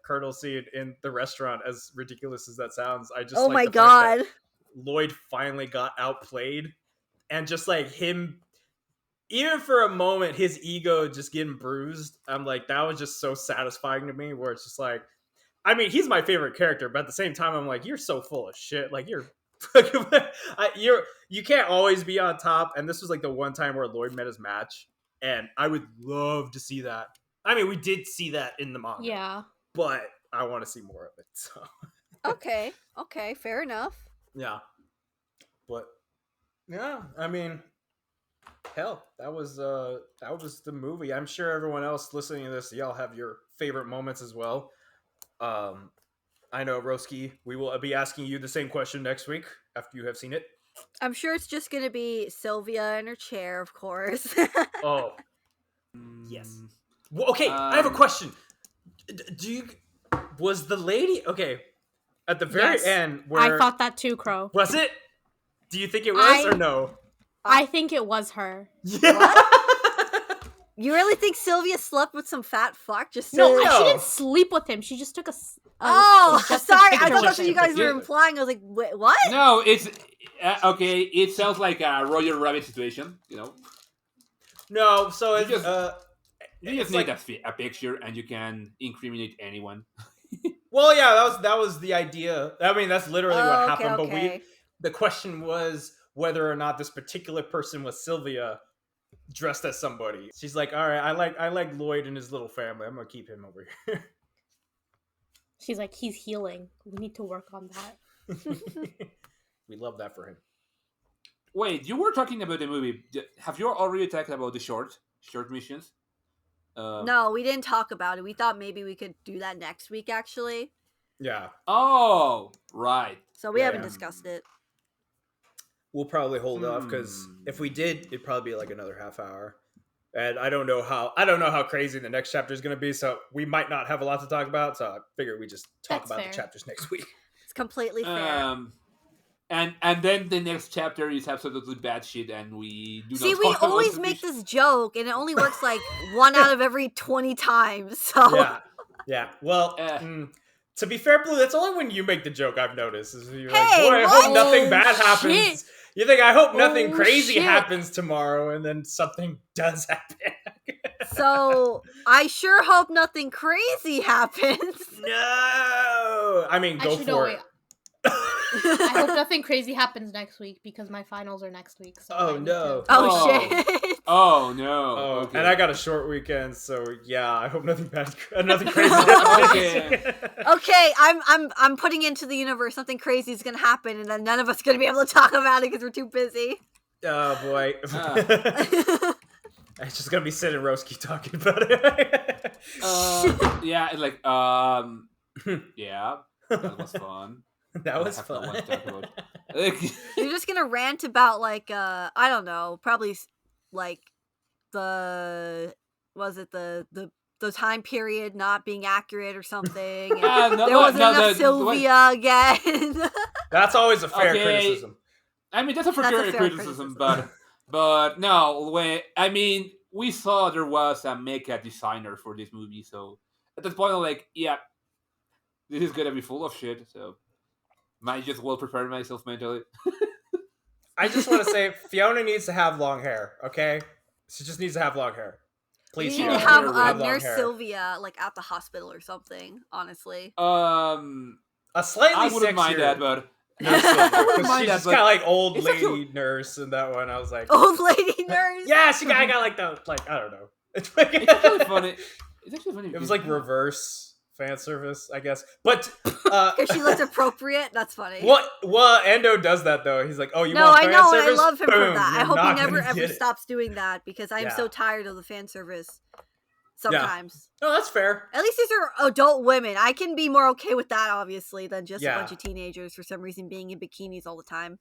Colonel scene in the restaurant. As ridiculous as that sounds, I just. Oh like my the God! fact that Lloyd finally got outplayed, and just like him, even for a moment, his ego just getting bruised. I'm like, that was just so satisfying to me. Where it's just like, I mean, he's my favorite character, but at the same time, I'm like, you're so full of shit. Like you can't always be on top. And this was like the one time where Lloyd met his match, and I would love to see that. I mean, we did see that in the manga, yeah, but I want to see more of it. So okay, fair enough. Yeah, but yeah, I mean, hell, that was the movie. I'm sure everyone else listening to this, y'all have your favorite moments as well. I know, Roski, we will be asking you the same question next week after you have seen it. I'm sure it's just gonna be Sylvia in her chair, of course. Oh, yes. Well, okay, I have a question. Was the lady okay? At the very end, where I thought that too, Crow. Was it? Do you think it was or no? I think it was her. Yeah. What? You really think Sylvia slept with some fat fuck? Just no, she didn't sleep with him. She just took a. Sorry. I thought that's what you guys were implying. I was like, wait, what? No, it's okay. It sounds like a Roger Rabbit situation, you know. No, so it's you just need a picture, and you can incriminate anyone. Well, yeah, that was the idea. I mean, that's literally what happened. Okay. But the question was whether or not this particular person was Sylvia dressed as somebody. She's like, all right, I like Lloyd and his little family. I'm gonna keep him over here. She's like, he's healing. We need to work on that. We love that for him. Wait, you were talking about the movie. Have you already talked about the short missions? No, we didn't talk about it. We thought maybe we could do that next week, actually. Yeah. Oh, right. So we haven't discussed it. we'll probably hold off because if we did, it'd probably be like another half hour. And I don't know how crazy the next chapter is going to be, so we might not have a lot to talk about. So I figure we just talk about the chapters next week. It's completely fair. And then the next chapter is absolutely bad shit, and we do not. See, we always make this joke, and it only works like 1 out of every 20 times. So yeah. Well, to be fair, Blue, that's only when you make the joke. I've noticed. Is you're like, boy, I hope nothing bad happens. Shit. You think I hope nothing crazy happens tomorrow, and then something does happen. So I sure hope nothing crazy happens. No, I mean, go for it. I hope nothing crazy happens next week because my finals are next week. So no! Shit! Oh no! Okay. And I got a short weekend, so yeah, I hope nothing crazy happens. Okay, I'm putting into the universe something crazy is gonna happen, and then none of us are gonna be able to talk about it because we're too busy. Oh boy! It's just gonna be Sid and Roski talking about it. Yeah, like yeah, that was fun. That was fun. You're just gonna rant about like I don't know, probably like the time period not being accurate or something. There wasn't enough Sylvia again. That's always a fair criticism. I mean, that's a fair criticism, but no, I mean, we saw there was a mecha designer for this movie, so at this point, I'm like, yeah, this is gonna be full of shit, so might just well prepare myself mentally. I just want to say, Fiona needs to have long hair, okay? She just needs to have long hair. Please, you need to have Nurse Sylvia, like, at the hospital or something, honestly. A slightly I wouldn't mind that, but... She's just kind of like old lady nurse in that one. I was like... Old lady nurse? Yeah, she got like the... Like, I don't know. It's actually funny. It's actually funny. It was like reverse fan service, I guess. But... Because she looked appropriate? That's funny. Well, Endo does that, though. He's like, oh, you want fan service? No, I know, and I love him Boom, for that. I hope he never, ever it. stops doing that, because I am so tired of the fan service sometimes. Yeah. No, that's fair. At least these are adult women. I can be more okay with that, obviously, than just a bunch of teenagers for some reason being in bikinis all the time.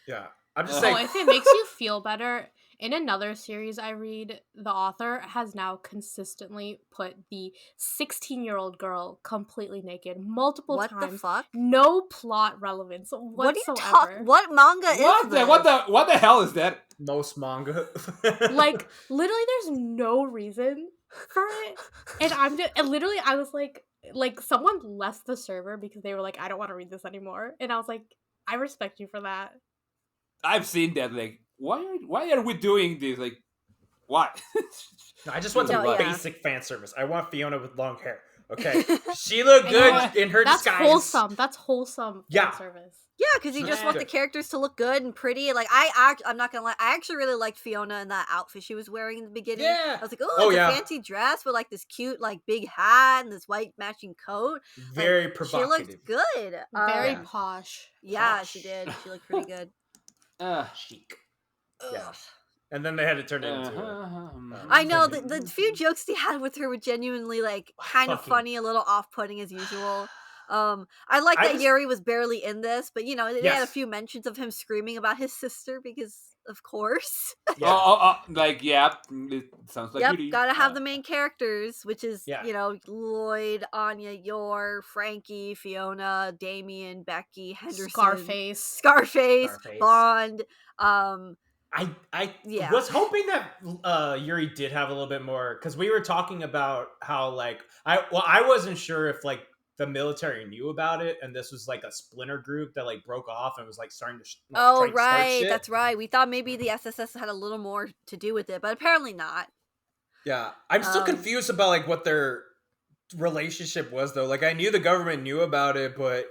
Yeah. I'm just saying. If it makes you feel better, in another series I read, the author has now consistently put the 16-year-old girl completely naked multiple times. What the fuck? No plot relevance whatsoever. What manga is this? What the hell is that? Most manga. Like, literally, there's no reason for it. And I was like, someone left the server because they were like, I don't want to read this anymore. And I was like, I respect you for that. I've seen that, like, why are we doing this? Like, why? No, I just want some basic fan service. I want Fiona with long hair. Okay, she looked good in her disguise. That's wholesome fan service. Yeah, because you just want the characters to look good and pretty. Like, I'm not gonna lie, I actually really liked Fiona in that outfit she was wearing in the beginning. Yeah, I was like, it's a fancy dress with like this cute like big hat and this white matching coat. Very provocative. She looked good. Very posh. Yeah, she did. She looked pretty good. Chic. Yeah. And then they had to turn it into I know, the few jokes they had with her were genuinely, like, kind of funny, a little off-putting as usual. I like that Yuri was barely in this, but, you know, they had a few mentions of him screaming about his sister, because, of course. It sounds like Yep, gotta have the main characters, which is, you know, Lloyd, Anya, Yor, Frankie, Fiona, Damien, Becky, Henderson. Scarface. Bond. I was hoping that Yuri did have a little bit more, because we were talking about how, like, I wasn't sure if, like, the military knew about it, and this was like a splinter group that like broke off and was like starting to that's right. We thought maybe the SSS had a little more to do with it, but apparently not. Yeah, I'm still confused about like what their relationship was, though. Like, I knew the government knew about it, but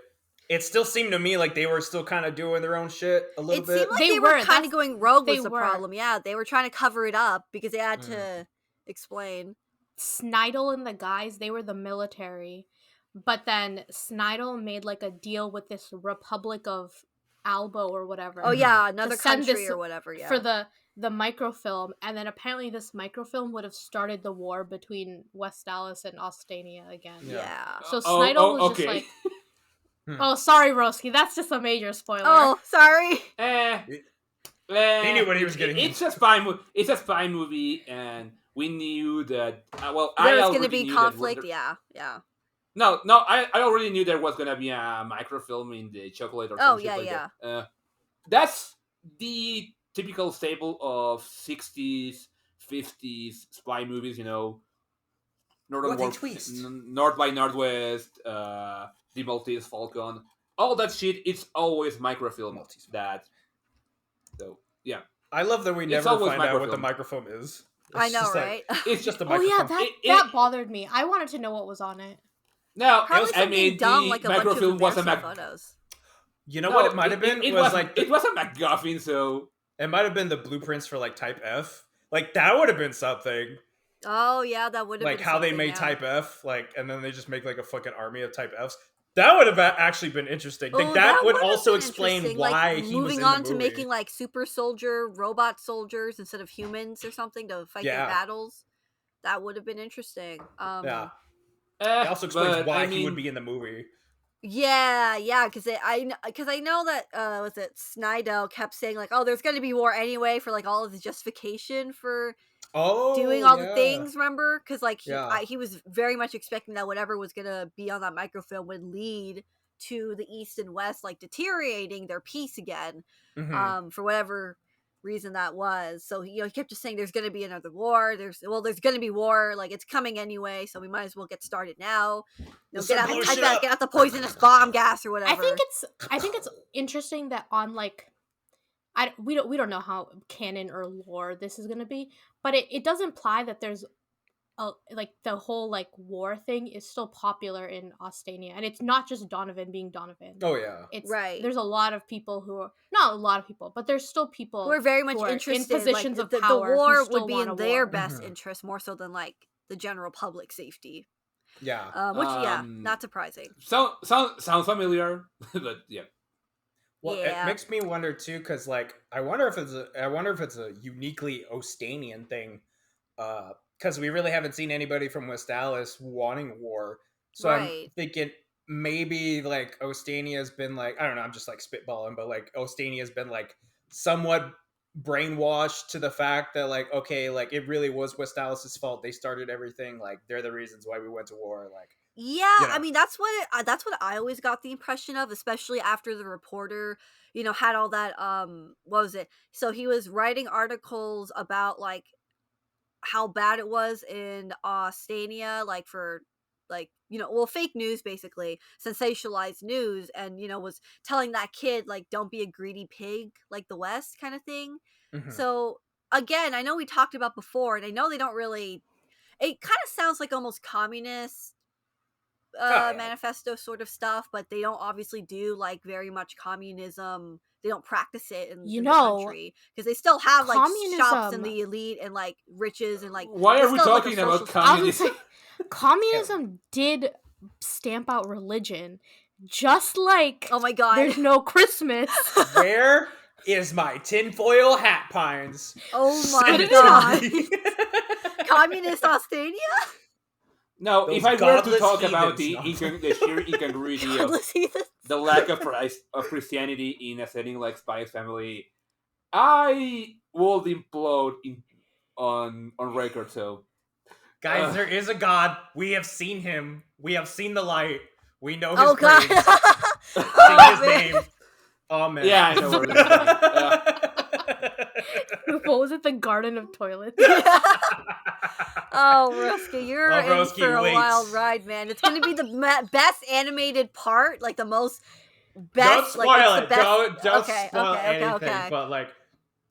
it still seemed to me like they were still kind of doing their own shit a little bit. It seemed like they were kind of going rogue was the problem. Yeah, they were trying to cover it up because they had to explain. Snidel and the guys, they were the military. But then Snidel made like a deal with this Republic of Albo or whatever. Oh yeah, another country or whatever. Yeah, for the microfilm, and then apparently this microfilm would have started the war between West Dallas and Ostania again. Yeah. So Snidel was just like, oh, sorry, Roski, that's just a major spoiler. Oh, sorry. He knew what he was getting. It's a spy movie. It's a spy movie, and we knew that. Well, there I was going to already be knew conflict. that. Yeah. No, I already knew there was gonna be a microfilm in the chocolate or some shit like that. That's the typical staple of 60s, 50s spy movies. North by Northwest, the Maltese Falcon, all that shit. It's always microfilm. So yeah. I love that we never find out what the microfilm is. I know, right? It's just a microfilm. Oh yeah, that bothered me. I wanted to know what was on it. No, probably something dumb, like a bunch of embarrassing photos. You know what it might have been? It was a MacGuffin, so it might have been the blueprints for like Type F. Like that would have been something. Oh yeah, that would have like been how they made Type F, like, and then they just make like a fucking army of Type Fs. That would have actually been interesting. Like that would also explain why he was in the movie. Moving on to making like super soldier robot soldiers instead of humans or something to fight their battles. That would have been interesting. Yeah. It also explains why he would be in the movie. Yeah, because I know that was it Snydell kept saying like, oh, there's going to be war anyway for like all of the justification for doing all the things. Remember, because like he was very much expecting that whatever was going to be on that microfilm would lead to the East and West like deteriorating their peace again, for whatever reason that was. So he kept just saying there's going to be another war. There's going to be war, like it's coming anyway, so we might as well get started now. Get out the poisonous bomb gas or whatever. I think it's interesting that on like we don't know how canon or lore this is going to be, but it does imply that there's like the whole like war thing is still popular in Ostania, and it's not just Donovan being Donovan. Oh yeah, it's right. There's a lot of people who are not a lot of people, but there's still people who are very much interested in positions like, of power. The war would be in their best interest more so than like the general public safety. Yeah, which not surprising. Sounds familiar, but yeah. Well, it makes me wonder too, because like I wonder if it's a uniquely Ostanian thing. Because we really haven't seen anybody from West Dallas wanting war. So I'm thinking maybe like Ostania's been like, I don't know, I'm just like spitballing, but like Ostania's been like somewhat brainwashed to the fact that like, okay, like it really was West Dallas's fault. They started everything. Like they're the reasons why we went to war. Like, I mean, that's what I always got the impression of, especially after the reporter, had all that, what was it? So he was writing articles about like, how bad it was in Ostania, like for like fake news, basically sensationalized news, and was telling that kid like don't be a greedy pig like the West kind of thing. So again, I know we talked about before, and I know they don't really, it kind of sounds like almost communist manifesto sort of stuff, but they don't obviously do like very much communism. They don't practice it in the country because they still have like shops in the elite and like riches and like. Why are we talking about communism? Communism did stamp out religion, just like oh my god, there's no Christmas. Where is my tinfoil hat, Pines? Oh my god, communist Ostania. No, if I were to talk about the sheer incongruity of the lack of Christianity in a setting like Spy's Family, I will implode on record. So, guys, there is a God. We have seen him. We have seen the light. We know his praise. His name. Oh man. Yeah, I know where this is. What was it? The Garden of Toilets. Oh, Roski, you're in for a wild ride, man. It's going to be the best animated part, like the most best. Don't spoil like, it. Don't spoil anything. But like,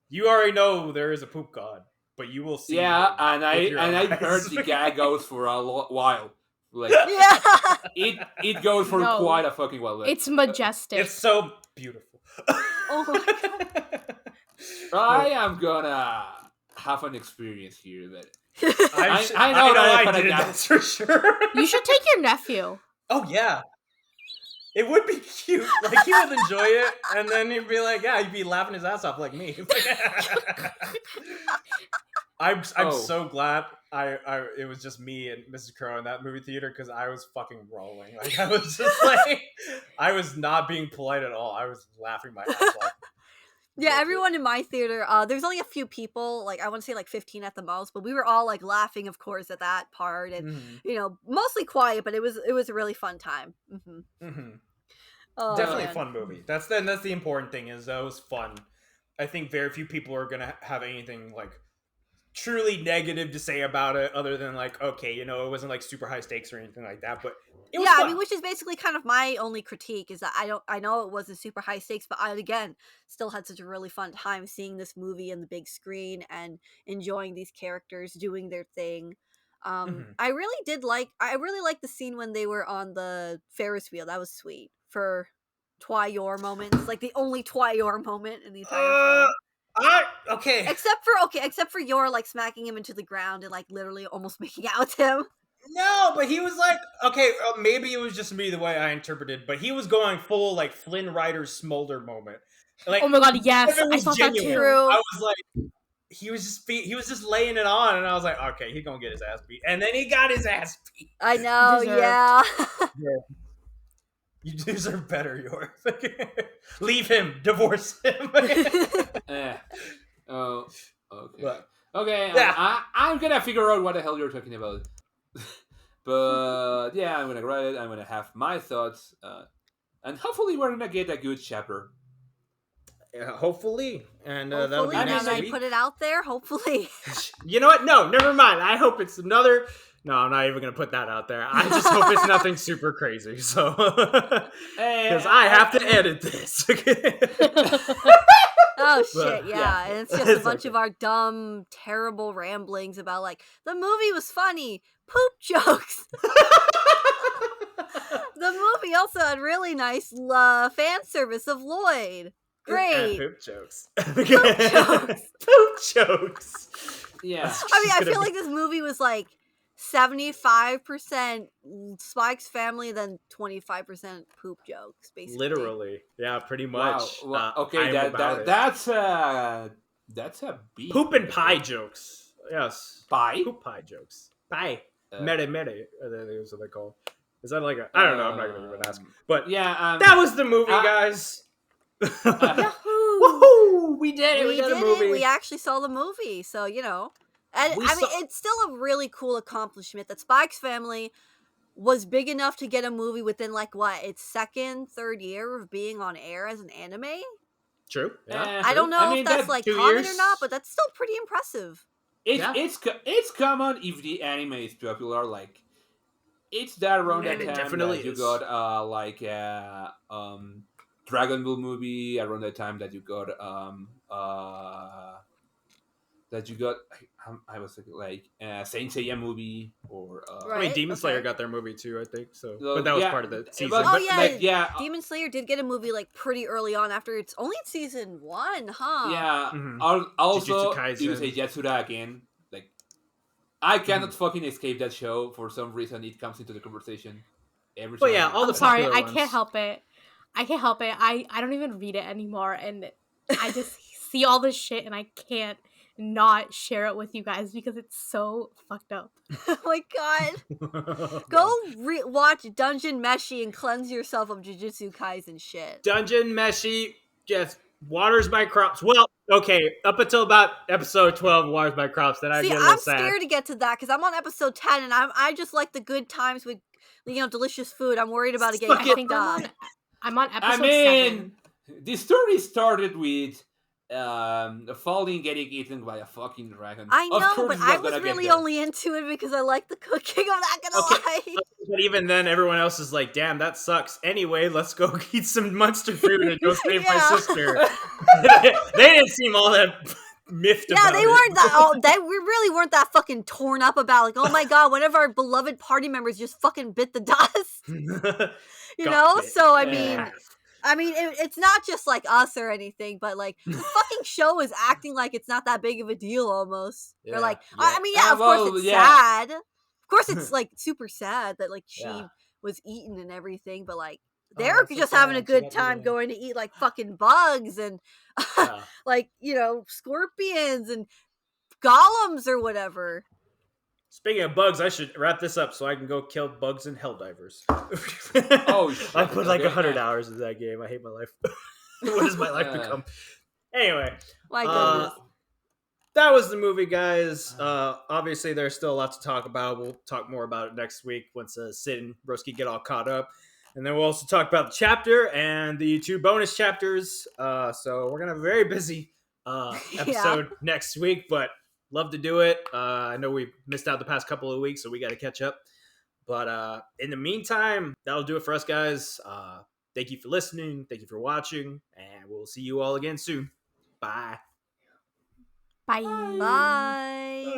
you already know there is a poop god, but you will see. Yeah, and I heard the gag goes for a while. Like, it goes for quite a fucking while. Like, it's majestic. It's so beautiful. Oh my god. I am gonna have an experience here that. I know that I did, that's for sure. You should take your nephew. Oh yeah, it would be cute. Like he would enjoy it, and then he'd be like, "Yeah," he'd be laughing his ass off like me. I'm so glad it was just me and Mrs. Crow in that movie theater because I was fucking rolling. Like I was just like, I was not being polite at all. I was laughing my ass off. Yeah, everyone in my theater, there's only a few people, like I want to say like 15 at the most, but we were all like laughing, of course, at that part, and mostly quiet, but it was a really fun time. Oh, Definitely man. a fun movie. That's the important thing, is that it was fun. I think very few people are gonna have anything like truly negative to say about it, other than like, okay, it wasn't like super high stakes or anything like that, but it was fun. I mean, which is basically kind of my only critique, is that I know it wasn't super high stakes, but I again still had such a really fun time seeing this movie in the big screen and enjoying these characters doing their thing. I really liked the scene when they were on the Ferris wheel. That was sweet for Twy-Yor moments, like the only Twy-Yor moment in the entire film. Except for Yor like smacking him into the ground and like literally almost making out with him. No, but he was like, okay, maybe it was just me the way I interpreted, but he was going full like Flynn Rider Smolder moment. Like, oh my god, yes, I thought genuine, that too. I was like, he was just laying it on, and I was like, okay, he's gonna get his ass beat, and then he got his ass beat. I know, yeah. You deserve better, Yor. Leave him, divorce him. Oh, okay. But, okay, I'm gonna figure out what the hell you're talking about. But yeah, I'm gonna write it. I'm gonna have my thoughts, and hopefully we're gonna get a good chapter. Yeah, hopefully, and that'll be next week. Put it out there. Hopefully. You know what? No, never mind. I hope it's another. No, I'm not even gonna put that out there. I just hope it's nothing super crazy. So, because I have to edit this. Oh shit, yeah. And it's just a bunch of our dumb, terrible ramblings about like the movie was funny, poop jokes. The movie also had really nice fan service of Lloyd. Great. Poop jokes. Poop jokes. Poop jokes. Yeah. I mean, I feel like this movie was like 75% Spike's family, then 25% poop jokes, basically. Literally, yeah, pretty much. Wow. Okay, that's a beat. Poop and pie jokes. Yes. Pie? Poop pie jokes. Pie. Mere. That's what they call. Is that like a? I don't know. I'm not gonna even ask. But yeah, that was the movie, guys. Yahoo! Woohoo! We did it. We did the movie. We actually saw the movie, so And I mean, it's still a really cool accomplishment that Spike's family was big enough to get a movie within its second, third year of being on air as an anime. True. Yeah. I don't know if that's like common or not, but that's still pretty impressive. It's common if the anime is popular. Like, it's that around that time definitely that you got Dragon Ball movie, around that time that you got I was thinking like Saint Seiya movie, or I mean Demon Slayer got their movie too, I think so. But that was part of the season. Demon Slayer did get a movie like pretty early on after it's only in season 1, huh? Yeah. Also, Demon Slayer Yatsura again. Like, I cannot fucking escape that show. For some reason, it comes into the conversation every time. But yeah, all the sorry, I can't help it. I don't even read it anymore, and I just see all this shit, and I can't not share it with you guys because it's so fucked up. Oh my god. Go watch Dungeon Meshi and cleanse yourself of Jujutsu Kaisen shit. Dungeon Meshi just waters my crops. Well, okay, up until about episode 12, waters my crops. Then I get a little sad. I'm scared to get to that because I'm on episode 10 and I just like the good times with delicious food. I'm worried about it getting fucked up. I'm on episode 7. The story started with Falling getting eaten by a fucking dragon. I know, but I was really only into it because I like the cooking. I'm not gonna lie. But even then, everyone else is like, "Damn, that sucks." Anyway, let's go eat some monster food and go save my sister. They didn't seem all that miffed about it. Yeah, they weren't that. They really weren't that fucking torn up about like, oh my god, one of our beloved party members just fucking bit the dust. So I mean, it's not just like us or anything, but like the fucking show is acting like it's not that big of a deal almost. Yeah, or like, I mean, of course it's sad. Of course it's like super sad that like she was eaten and everything, but like they're just having a good time going to eat like fucking bugs and like, scorpions and golems or whatever. Speaking of bugs, I should wrap this up so I can go kill bugs and helldivers. Oh, shit. I put like 100 hours into that game. I hate my life. What does my life become? Anyway, My goodness. That was the movie, guys. Obviously, there's still a lot to talk about. We'll talk more about it next week once Sid and Roski get all caught up. And then we'll also talk about the chapter and the 2 bonus chapters. So we're going to have a very busy episode next week, but love to do it. I know we missed out the past couple of weeks, so we got to catch up. But in the meantime, that'll do it for us, guys. Thank you for listening. Thank you for watching. And we'll see you all again soon. Bye. Bye. Bye.